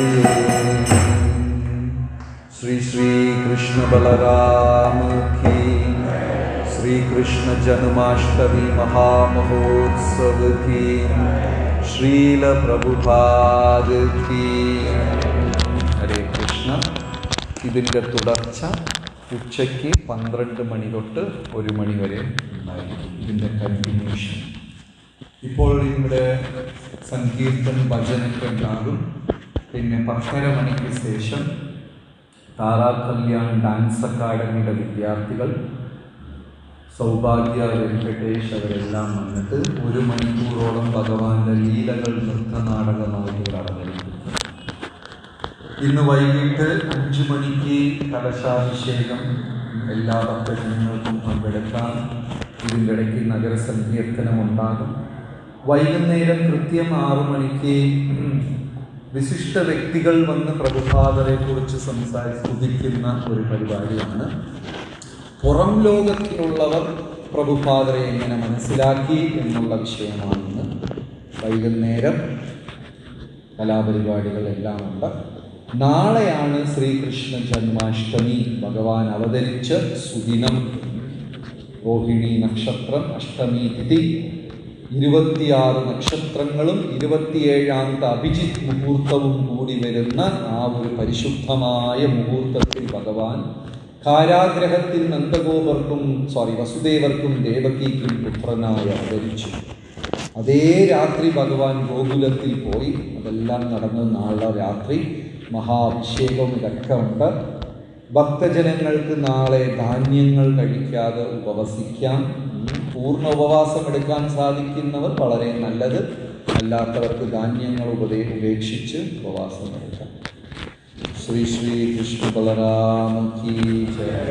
ശ്രീ ശ്രീ കൃഷ്ണ ബലരാമ की, श्री कृष्ण जन्माष्टमी महामहोत्सव की, श्रील प्रभुपाद की. ഹരേ കൃഷ്ണ. ഇതിൻ്റെ തുടർച്ച ഉച്ചയ്ക്ക് 12 മണി തൊട്ട് 1 മണി വരെ ഉണ്ടായിരിക്കും. ഇതിൻ്റെ കണ്ടിന്യൂഷൻ. ഇപ്പോൾ ഇവിടെ സങ്കീർത്തനം ഭജനൊക്കെ ഉണ്ടാകും. പിന്നെ 10:30 മണിക്ക് ശേഷം താരാ കല്യാൺ ഡാൻസ് അക്കാഡമിയുടെ വിദ്യാർത്ഥികൾ സൗഭാഗ്യ വെങ്കടേഷ് അവരെല്ലാം വന്നിട്ട് 1 മണിക്കൂറോളം ഭഗവാന്റെ ലീലകൾ നൃത്തനാടകമായിട്ട് അവതരിപ്പിക്കും. ഇന്ന് വൈകിട്ട് 5 മണിക്ക് കലശാഭിഷേകം എല്ലാ ഭക്തജനങ്ങൾക്കും പങ്കെടുക്കാം. ഇതിൻ്റെ ഇടയ്ക്ക് നഗരസങ്കീർത്തനം ഉണ്ടാകും. വൈകുന്നേരം കൃത്യം 6 മണിക്ക് വിശിഷ്ട വ്യക്തികൾ വന്ന് പ്രഭുപാദരെ കുറിച്ച് സ്തുതിക്കുന്ന ഒരു പരിപാടിയാണ്. പുറം ലോകത്തിലുള്ളവർ പ്രഭുപാദരെ എങ്ങനെ മനസ്സിലാക്കി എന്നുള്ള വിഷയമാണെന്ന്. വൈകുന്നേരം കലാപരിപാടികളെല്ലാം ഉണ്ട്. നാളെയാണ് ശ്രീകൃഷ്ണ ജന്മാഷ്ടമി, ഭഗവാൻ അവതരിച്ച സുദിനം. രോഹിണി നക്ഷത്രം, അഷ്ടമി തിഥി, 26 നക്ഷത്രങ്ങളും 27ാമത്തെ അഭിജിത് മുഹൂർത്തവും കൂടി വരുന്ന ആ ഒരു പരിശുദ്ധമായ മുഹൂർത്തത്തിൽ ഭഗവാൻ കാരാഗ്രഹത്തിൽ വസുദേവർക്കും ദേവകിക്കും പുത്രനായി അവതരിച്ചു. അതേ രാത്രി ഭഗവാൻ ഗോകുലത്തിൽ പോയി. അതെല്ലാം നടന്ന് നാളെ രാത്രി മഹാഭിഷേകവും ഇതൊക്കെ ഉണ്ട്. ഭക്തജനങ്ങൾക്ക് നാളെ ധാന്യങ്ങൾ കഴിക്കാതെ ഉപവസിക്കാം. പൂർണ്ണ ഉപവാസം എടുക്കാൻ സാധിക്കുന്നവർ വളരെ നല്ലത്, അല്ലാത്തവർക്ക് ധാന്യങ്ങൾ ഉപേക്ഷിച്ച് ഉപവാസം എടുക്കാം. ശ്രീ ശ്രീ കൃഷ്ണ ബലരാമ കീ ജയ.